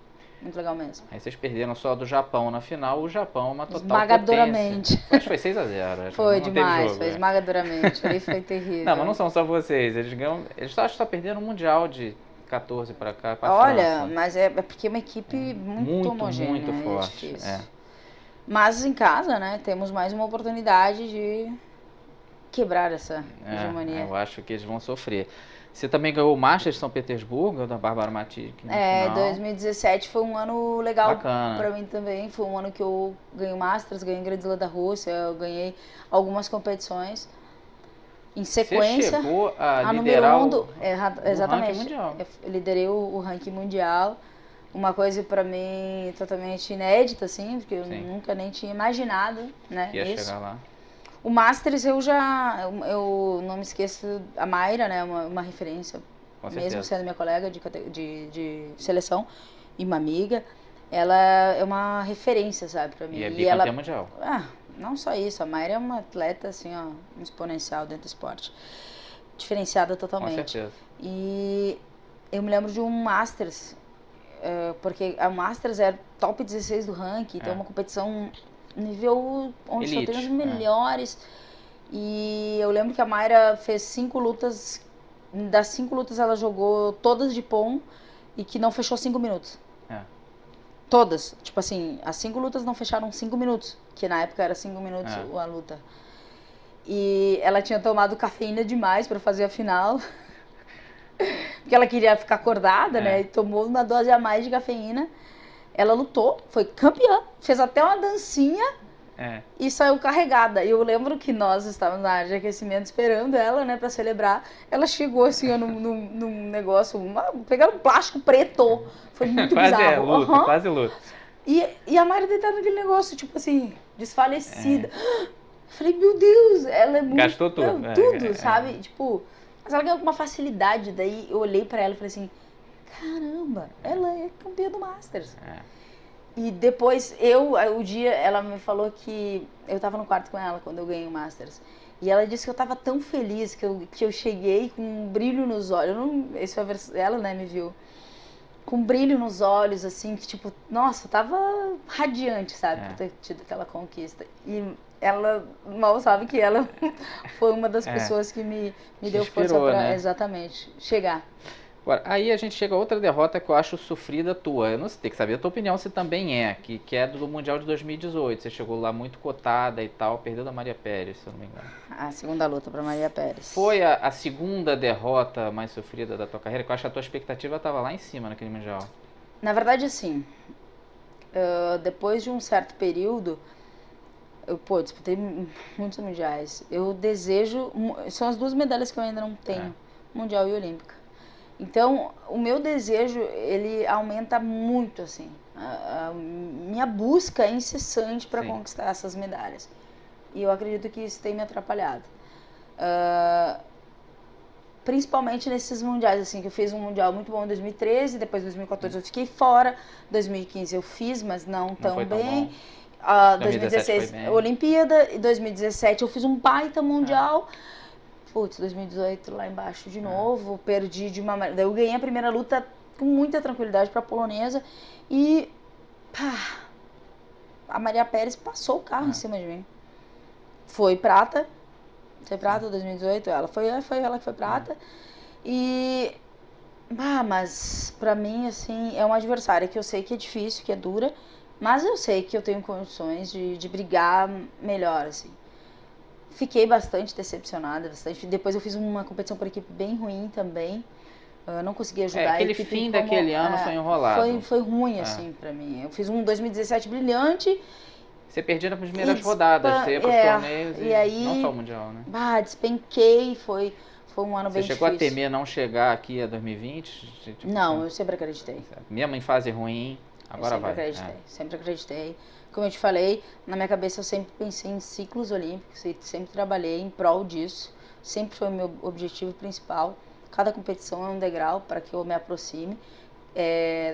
Muito legal mesmo. Aí vocês perderam só do Japão na final, o Japão uma total esmagadoramente. Potência. Acho que foi 6-0. Foi demais, foi esmagadoramente. Ali foi terrível. Não, mas não são só vocês. Eles ganham. Eles acho que só perderam o Mundial de 14 para cá, pra Olha, França. mas é porque é uma equipe muito homogênea. Muito forte. Mas em casa, né, temos mais uma oportunidade de quebrar essa hegemonia. Eu acho que eles vão sofrer. Você também ganhou o Masters de São Petersburgo, da Bárbara Matic. 2017 foi um ano legal para mim também. Foi um ano que eu ganhei o Masters, ganhei o Grand Slam da Rússia, eu ganhei algumas competições. Em sequência, você chegou a liderar número 1 exatamente. ranking mundial. Eu liderei o ranking mundial. Uma coisa para mim totalmente inédita, assim, porque eu nunca nem tinha imaginado, né? Que ia chegar lá. O Masters eu não me esqueço, a Mayra, né, uma referência, mesmo sendo minha colega de seleção e uma amiga, ela é uma referência, sabe, pra mim. E é bicampeã mundial. Não só isso, a Mayra é uma atleta, assim, ó, um exponencial dentro do esporte, diferenciada totalmente. Com certeza. E eu me lembro de um Masters, porque a Masters é top 16 do ranking, então é uma competição nível onde só tem os melhores. E eu lembro que a Mayra fez 5 lutas, das 5 lutas ela jogou todas de pom e que não fechou 5 minutos. Todas, tipo assim, as 5 lutas não fecharam 5 minutos, que na época era 5 minutos a luta. E ela tinha tomado cafeína demais pra fazer a final, porque ela queria ficar acordada, né, e tomou uma dose a mais de cafeína. Ela lutou, foi campeã, fez até uma dancinha e saiu carregada. E eu lembro que nós estávamos na área de aquecimento esperando ela, né, pra celebrar. Ela chegou assim, num negócio, pegando um plástico preto. Foi muito bizarro. Quase luta. E a Mayra deitada naquele negócio, tipo assim, desfalecida. Eu falei, meu Deus, ela é muito... Gastou tudo. Tudo, sabe? Tipo, mas ela ganhou com uma facilidade. Daí eu olhei pra ela e falei assim, caramba, ela é campeã do Masters. É. E depois, ela me falou que eu tava no quarto com ela quando eu ganhei o Masters. E ela disse que eu tava tão feliz que eu cheguei com um brilho nos olhos. Ela, né, me viu. Com um brilho nos olhos, assim, que tipo, nossa, eu tava radiante, sabe, por ter tido aquela conquista. E ela mal sabe que ela foi uma das pessoas que me deu força pra, né? Exatamente, chegar. Agora, aí a gente chega a outra derrota que eu acho sofrida tua. Eu não sei, tem que saber a tua opinião se também é, que é do Mundial de 2018. Você chegou lá muito cotada e tal, perdeu da Maria Pérez, se eu não me engano. A segunda luta pra Maria Pérez. Foi a segunda derrota mais sofrida da tua carreira? Que eu acho que a tua expectativa estava lá em cima naquele Mundial. Na verdade, assim, depois de um certo período, eu disputei muitos mundiais. Eu desejo, são as duas medalhas que eu ainda não tenho, Mundial e Olímpica. Então, o meu desejo, ele aumenta muito, assim. A minha busca é incessante para conquistar essas medalhas. E eu acredito que isso tem me atrapalhado. Principalmente nesses mundiais, assim, que eu fiz um mundial muito bom em 2013, depois em 2014 eu fiquei fora, 2015 eu fiz, mas não tão bem. 2016 Olimpíada, e 2017 eu fiz um baita mundial. Putz, 2018 lá embaixo de novo, perdi de uma maneira. Eu ganhei a primeira luta com muita tranquilidade para a polonesa e a Maria Pérez passou o carro em cima de mim. Foi prata 2018, foi ela que foi prata. E mas pra mim assim, é uma adversária que eu sei que é difícil, que é dura, mas eu sei que eu tenho condições de brigar melhor, assim. Fiquei bastante decepcionada, depois eu fiz uma competição por equipe bem ruim também. Eu não consegui ajudar aquele a equipe. Fim daquele ano foi enrolado. Foi ruim, assim, pra mim. Eu fiz um 2017 brilhante. Você perdia nas primeiras rodadas, você ia pros torneios e aí, não só o Mundial, né? Despenquei, foi um ano bem difícil. Você chegou a temer não chegar aqui a 2020? Tipo, não, eu sempre acreditei. Mesmo em fase ruim, agora vai. Sempre acreditei. Como eu te falei, na minha cabeça eu sempre pensei em ciclos olímpicos, sempre trabalhei em prol disso. Sempre foi o meu objetivo principal. Cada competição é um degrau para que eu me aproxime.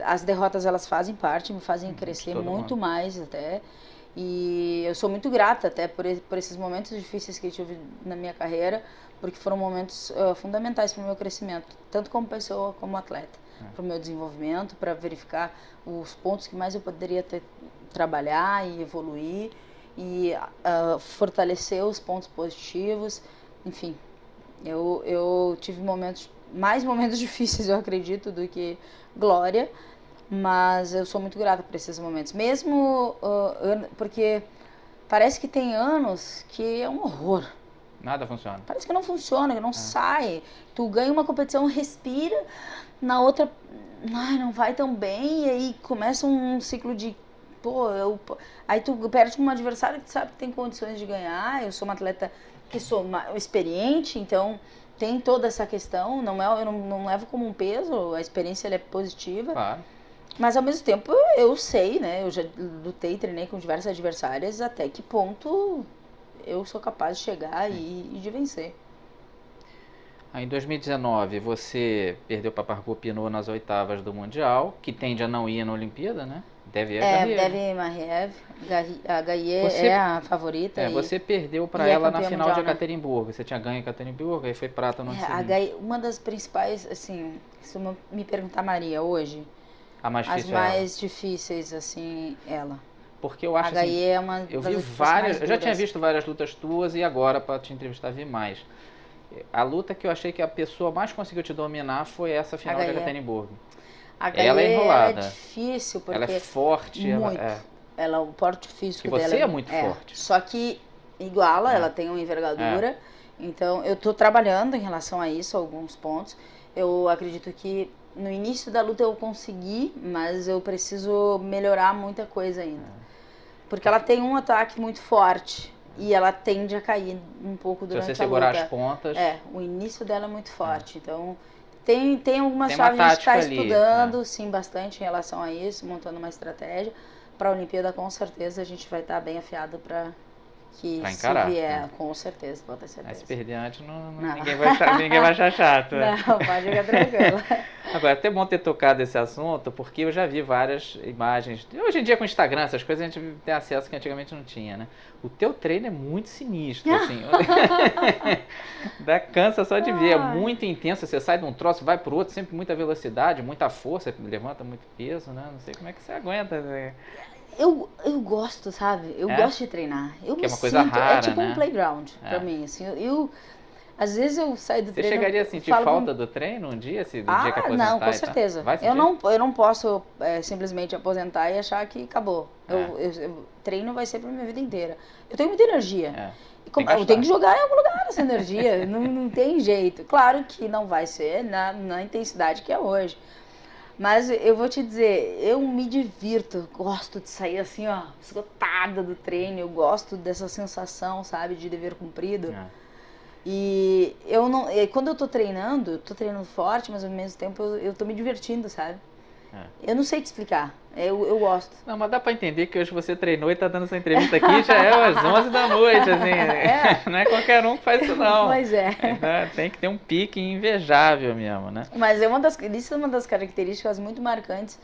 As derrotas, elas fazem parte, me fazem crescer muito mais até. E eu sou muito grata até por esses momentos difíceis que eu tive na minha carreira, porque foram momentos fundamentais para o meu crescimento, tanto como pessoa como atleta, para o meu desenvolvimento, para verificar os pontos que mais eu poderia trabalhar e evoluir e fortalecer os pontos positivos. Enfim, eu tive mais momentos difíceis, eu acredito, do que glória. Mas eu sou muito grata por esses momentos. Mesmo porque parece que tem anos que é um horror. Nada funciona. Parece que não funciona, que não sai. Tu ganha uma competição, respira, na outra, não vai tão bem. E aí começa um ciclo de... aí tu perde com um adversário que tu sabe que tem condições de ganhar. Eu sou uma atleta que sou experiente, então... Tem toda essa questão, eu não levo como um peso, a experiência ela é positiva. Claro. Mas ao mesmo tempo eu sei, né? Eu já lutei, treinei com diversas adversárias, até que ponto eu sou capaz de chegar e de vencer. Aí em 2019 você perdeu para Parcours Pinot nas oitavas do Mundial, que tende a não ir na Olimpíada, né? Deve Mariev. A Gaie é a favorita. Você perdeu para ela na final mundial, de Ekaterimburgo. Você tinha ganho em Ekaterimburgo, aí foi prata no ano seguinte. A Gaie, uma das principais, assim, se me perguntar, Maria, hoje... As mais difíceis, assim, ela. Porque eu acho a Gaie é uma eu vi várias, eu já tinha visto várias lutas tuas e agora para te entrevistar vi mais. A luta que eu achei que a pessoa mais conseguiu te dominar foi essa final de Ekaterimburgo. A Gaie ela é enrolada. É difícil porque ela é forte, ela o porte físico dela. Você é muito forte. Só que iguala, ela tem uma envergadura. Então eu tô trabalhando em relação a isso, alguns pontos. Eu acredito que no início da luta eu consegui, mas eu preciso melhorar muita coisa ainda. Porque ela tem um ataque muito forte e ela tende a cair um pouco durante a luta. Se você segurar as pontas... o início dela é muito forte. Então, tem algumas chaves que a gente está estudando, sim, bastante em relação a isso, montando uma estratégia. Para a Olimpíada, com certeza, a gente vai estar bem afiado para que Pra se encarar, vier, né? com certeza, pode ter Aí certeza. se perder antes, Não. ninguém vai achar chato. Não, pode ficar tranquilo. Agora, é até bom ter tocado esse assunto, porque eu já vi várias imagens. Hoje em dia, com o Instagram, essas coisas, a gente tem acesso que antigamente não tinha, né? O teu treino é muito sinistro, assim. Cansa só de ver, é muito intenso. Você sai de um troço, vai pro outro, sempre muita velocidade, muita força, levanta muito peso, né? Não sei como é que você aguenta, né? Eu gosto, sabe? Eu gosto de treinar. Eu Que me é uma coisa sinto, rara, é tipo né? um playground pra mim, assim. Às vezes eu saio do Você treino... chegaria a sentir falta do treino um dia, se do dia que aposentar? Não, com certeza. Vai sentir? Eu não posso simplesmente aposentar e achar que acabou. Treino vai ser pra minha vida inteira. Eu tenho muita energia. Eu tenho que jogar em algum lugar essa energia. não tem jeito. Claro que não vai ser na intensidade que é hoje. Mas eu vou te dizer, eu me divirto, gosto de sair assim, ó, esgotada do treino, eu gosto dessa sensação, sabe, de dever cumprido. E quando eu tô treinando forte, mas ao mesmo tempo eu tô me divertindo, sabe? Eu não sei te explicar, eu gosto. Não, mas dá pra entender que hoje você treinou e tá dando essa entrevista aqui, já é às 11 da noite, assim. Não é qualquer um que faz isso, não. Pois é. Tem que ter um pique invejável mesmo, né? Mas isso é uma das características muito marcantes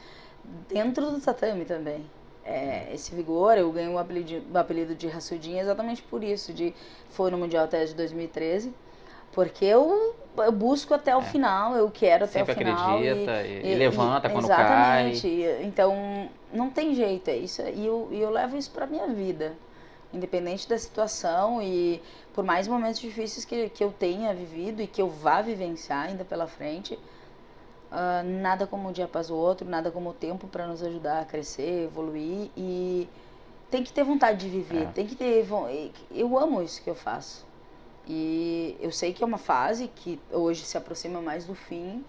dentro do tatame também. Esse vigor, eu ganhei o apelido de raçudinha exatamente por isso. Foi no Mundial até de 2013, porque eu busco até o final, eu quero até o final. Sempre acredita e levanta quando cai. Exatamente. Então, não tem jeito, é isso. E eu levo isso pra minha vida, independente da situação e por mais momentos difíceis que eu tenha vivido e que eu vá vivenciar ainda pela frente. Nada como um dia após o outro, nada como o tempo para nos ajudar a crescer, evoluir e tem que ter vontade de viver, tem que ter... Eu amo isso que eu faço e eu sei que é uma fase que hoje se aproxima mais do fim,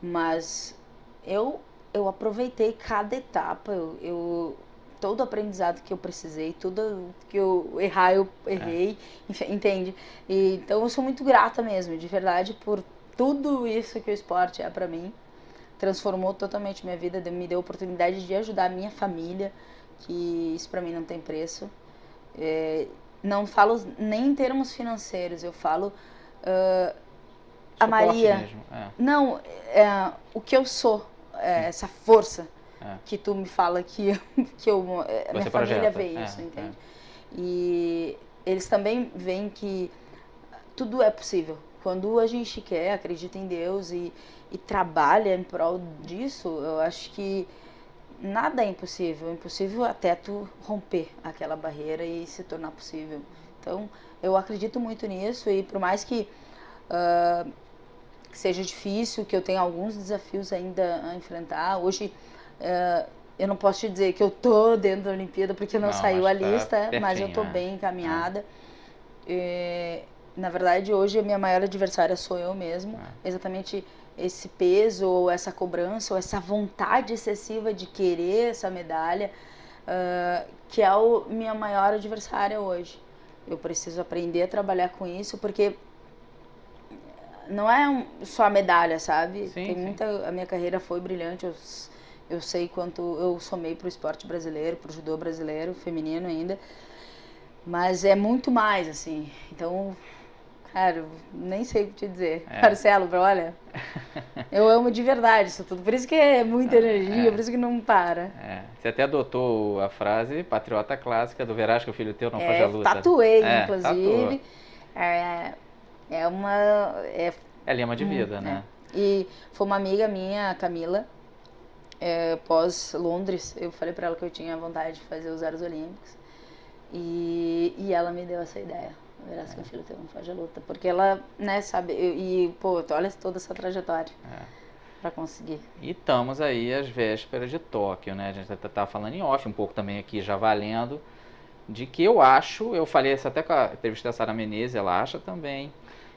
mas eu aproveitei cada etapa, todo aprendizado que eu precisei, tudo que eu errei, entende? Então eu sou muito grata mesmo, de verdade, por tudo isso que o esporte é pra mim. Transformou totalmente minha vida, me deu a oportunidade de ajudar a minha família, que isso pra mim não tem preço. Não falo nem em termos financeiros, eu falo a Maria. Mesmo. Não, o que eu sou, essa força que tu me fala que minha família vê isso, entende? E eles também veem que tudo é possível. Quando a gente quer, acredita em Deus e trabalha em prol disso, eu acho que nada é impossível. É impossível até tu romper aquela barreira e se tornar possível. Então, eu acredito muito nisso e por mais que seja difícil, que eu tenha alguns desafios ainda a enfrentar, hoje eu não posso te dizer que eu tô dentro da Olimpíada porque não saiu a lista, pertinho, mas eu tô bem encaminhada. Na verdade, hoje a minha maior adversária sou eu mesmo. Exatamente esse peso, ou essa cobrança, ou essa vontade excessiva de querer essa medalha, que é a minha maior adversária hoje. Eu preciso aprender a trabalhar com isso, porque não é só a medalha, sabe? Sim. A minha carreira foi brilhante, eu sei quanto eu somei pro esporte brasileiro, pro judô brasileiro, feminino ainda, mas é muito mais, assim. Então, cara, nem sei o que te dizer. Marcelo, olha, eu amo de verdade isso tudo. Por isso que é muita energia, por isso que não para. Você até adotou a frase patriota clássica do verás que o filho teu não foge à luta. Tatuei, inclusive. É lema de vida, né? E foi uma amiga minha, a Camila, pós Londres, eu falei pra ela que eu tinha vontade de fazer os Jogos Olímpicos. E ela me deu essa ideia. Verás que o filho teu não foge à luta. Porque ela, né, sabe, olha toda essa trajetória pra conseguir. E estamos aí às vésperas de Tóquio, né? A gente tá falando em off um pouco também aqui, já valendo, de que eu falei isso até com a entrevista da Sara Menezes, ela acha também.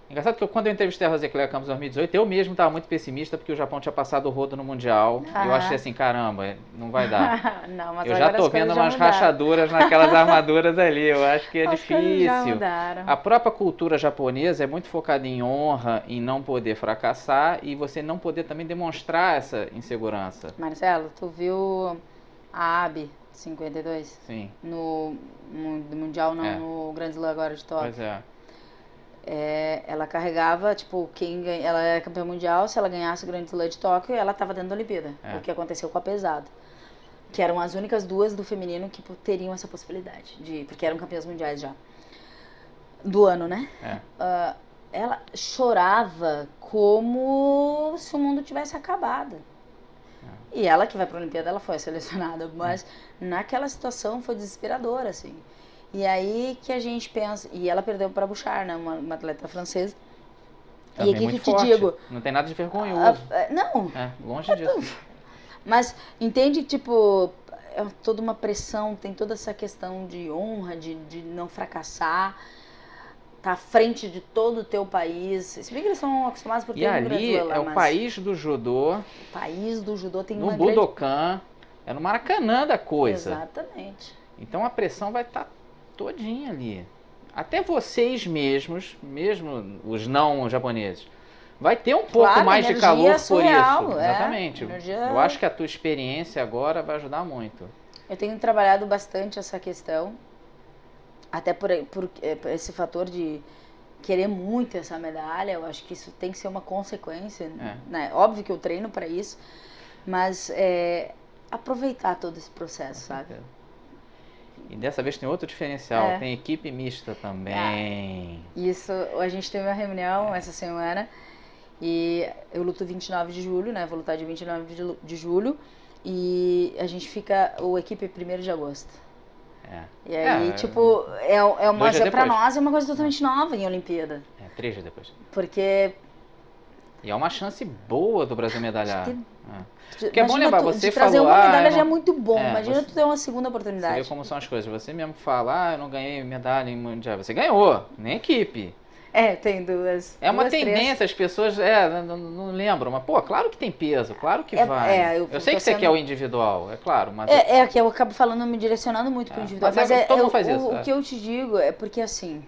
Engraçado que quando eu entrevistei a Rosicléia Campos em 2018, eu mesmo estava muito pessimista porque o Japão tinha passado o rodo no Mundial. E eu achei assim, caramba, não vai dar. Não, mas eu já tô vendo umas rachaduras naquelas armaduras ali, eu acho que é difícil. A própria cultura japonesa é muito focada em honra, em não poder fracassar e você não poder também demonstrar essa insegurança. Marcelo, tu viu a Abby 52? Sim. No Mundial, não, no Grand Slam agora de Tóquio. Pois é. Ela carregava, tipo, ela era campeã mundial, se ela ganhasse o Grand Slam de Tóquio, ela estava dentro da Olimpíada. O que aconteceu com a pesada. Que eram as únicas duas do feminino que teriam essa possibilidade, porque eram campeãs mundiais já. Do ano, né? Ela chorava como se o mundo tivesse acabado. E ela que vai para a Olimpíada, ela foi selecionada, mas naquela situação foi desesperadora, assim. E aí que a gente pensa, e ela perdeu para Bouchard, né, uma atleta francesa. Também e aqui muito que te forte. digo, não tem nada de vergonhoso. não. Longe disso. Mas entende, tipo, é toda uma pressão, tem toda essa questão de honra, de não fracassar. Tá à frente de todo o teu país. Se bem que eles são acostumados por ter um ali lá, o país do judô. O país do judô tem no uma Budokan, é no Maracanã da coisa. Exatamente. Então a pressão vai estar todinha ali. Até vocês mesmos, mesmo os não japoneses, vai ter um pouco mais de calor surreal, por isso. Exatamente. Eu acho que a tua experiência agora vai ajudar muito. Eu tenho trabalhado bastante essa questão. Até por esse fator de querer muito essa medalha, eu acho que isso tem que ser uma consequência. Né? Óbvio que eu treino para isso, mas aproveitar todo esse processo, sabe? E dessa vez tem outro diferencial, tem equipe mista também. Isso, a gente teve uma reunião essa semana e eu luto 29 de julho, né? Vou lutar de 29 de julho e a gente fica o equipe 1º de agosto. E aí, tipo, pra nós é uma coisa totalmente nova em Olimpíada. 3 dias depois. Porque... E é uma chance boa do Brasil medalhar. Porque é bom lembrar, você trazer uma medalha já é muito bom. Imagina tu ter uma segunda oportunidade. Você vê como são as coisas. Você mesmo fala, eu não ganhei medalha em mundial. Você ganhou, nem equipe. Tem duas. É uma tendência, as pessoas não lembram, mas pô, claro que tem peso, claro que vai. Eu sei que você quer o individual, é claro, mas... que eu acabo falando, me direcionando muito pro individual. Mas todo mundo faz isso. O que eu te digo é porque, assim,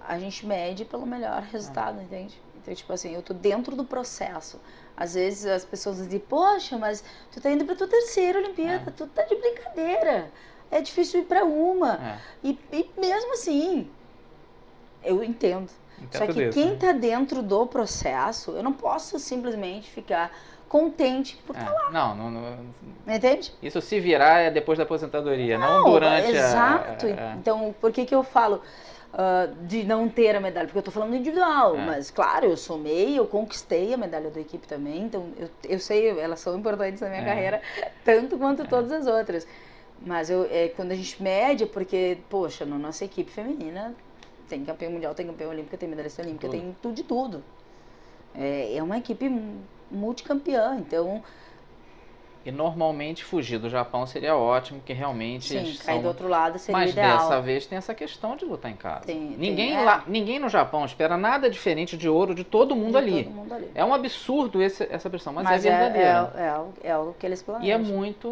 a gente mede pelo melhor resultado, entende? Então, tipo assim, eu tô dentro do processo. Às vezes as pessoas dizem, poxa, mas tu tá indo pra tua 3ª Olimpíada, tu tá de brincadeira. É difícil ir pra uma. E mesmo assim... Eu entendo. Só que quem tá dentro do processo, eu não posso simplesmente ficar contente por estar lá. Não. Entende? Isso se virar é depois da aposentadoria, não durante exato. Então, por que eu falo de não ter a medalha? Porque eu tô falando do individual. Mas, claro, eu somei, eu conquistei a medalha da equipe também. Então, eu sei, elas são importantes na minha carreira, tanto quanto todas as outras. Mas quando a gente mede, porque, poxa, na nossa equipe feminina... Tem campeão mundial, tem campeão olímpica, tem medalhista olímpica, tem tudo de tudo. É uma equipe multicampeã, então... E normalmente fugir do Japão seria ótimo, porque realmente... Sim, cair do outro lado seria ideal. Mas dessa vez tem essa questão de lutar em casa. Ninguém no Japão espera nada diferente de ouro de todo mundo ali. É um absurdo essa pressão, mas é verdadeira. É o que eles planejam. E é muito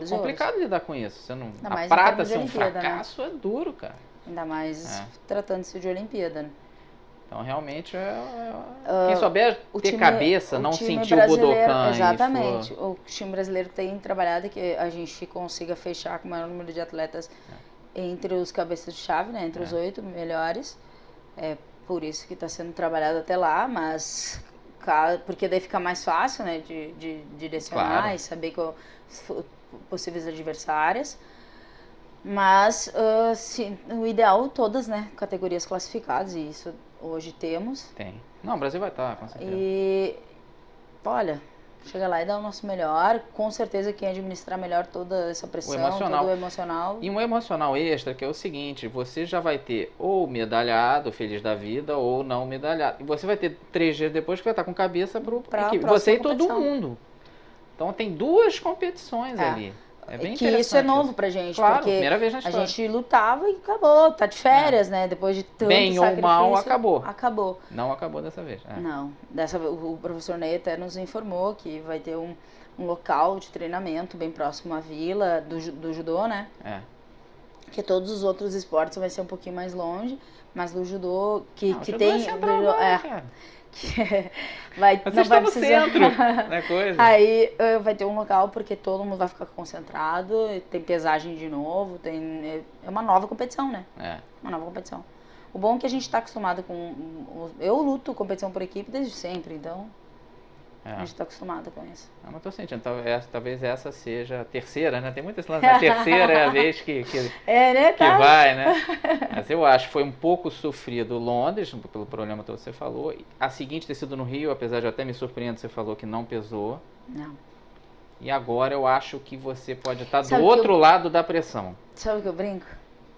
complicado lidar com isso. A prata ser um fracasso é duro, cara. Ainda mais tratando-se de Olimpíada, né? Então, realmente, quem souber ter cabeça, não sentir o Budokan. Exatamente. O time brasileiro tem trabalhado que a gente consiga fechar com o maior número de atletas entre os cabeças de chave, né? Entre os 8 melhores. É por isso que está sendo trabalhado até lá, mas... Porque daí fica mais fácil, né? De direcionar e saber possíveis adversárias. Mas o ideal, todas, né, categorias classificadas, e isso hoje temos. Tem. Não, o Brasil vai estar, com certeza. E, olha, chega lá e dá o nosso melhor. Com certeza quem administrar melhor toda essa pressão, todo o emocional. E um emocional extra, que é o seguinte, você já vai ter ou medalhado, feliz da vida, ou não medalhado. E você vai ter 3 dias depois que vai estar com cabeça pra você e todo mundo. Então tem 2 competições ali. É bem que isso é novo pra gente, claro, porque primeira vez na a gente lutava e acabou, tá de férias, né? Depois de tanto bem sacrifício. Bem ou mal, acabou. Acabou. Não acabou dessa vez. Não, o professor Ney até nos informou que vai ter um local de treinamento bem próximo à vila do judô, né? Que todos os outros esportes vai ser um pouquinho mais longe, mas do judô que judô tem... Mas não vocês vai estão no precisar. centro da coisa. Aí vai ter um local porque todo mundo vai ficar concentrado, tem pesagem de novo, é uma nova competição, né? É. Uma nova competição. O bom é que a gente tá acostumado com. Eu luto competição por equipe desde sempre, então a gente tá acostumado com isso. Mas estou sentindo, talvez essa seja a terceira, né? Tem muitas lances, a terceira é a vez que né? que vai, né? Mas eu acho que foi um pouco sofrido Londres, pelo problema que você falou. A seguinte ter sido no Rio, apesar de eu até me surpreender, você falou que não pesou. Não. E agora eu acho que você pode estar do Sabe que outro lado da pressão. Sabe o que eu brinco?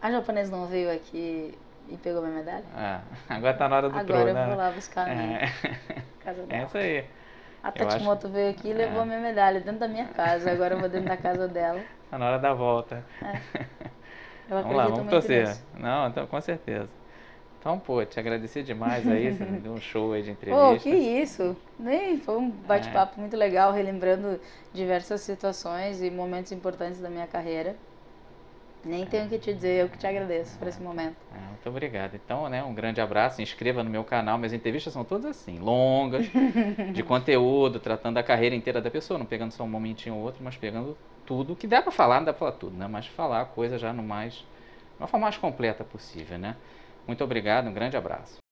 A japonesa não veio aqui e pegou minha medalha? Agora tá na hora do Agora trono, eu né? vou lá buscar a minha casa É dela. isso aí. A Tatimoto veio aqui e levou a minha medalha dentro da minha casa. Agora eu vou dentro da casa dela. Tá na hora da volta. Eu Vamos lá, acredito vamos muito torcer. nisso. Não, então, com certeza. Então, pô, te agradecer demais aí, você deu um show aí de Pô, entrevista. que isso! Nem foi um bate-papo muito legal, relembrando diversas situações e momentos importantes da minha carreira. Nem tenho o que te dizer, eu que te agradeço por esse momento. Muito obrigado. Então, né, um grande abraço, se inscreva no meu canal. Minhas entrevistas são todas assim, longas, de conteúdo, tratando da carreira inteira da pessoa, não pegando só um momentinho ou outro, mas pegando tudo que dá pra falar, não dá pra falar tudo, né? Mas falar a coisa já de uma forma mais completa possível, né? Muito obrigado, um grande abraço.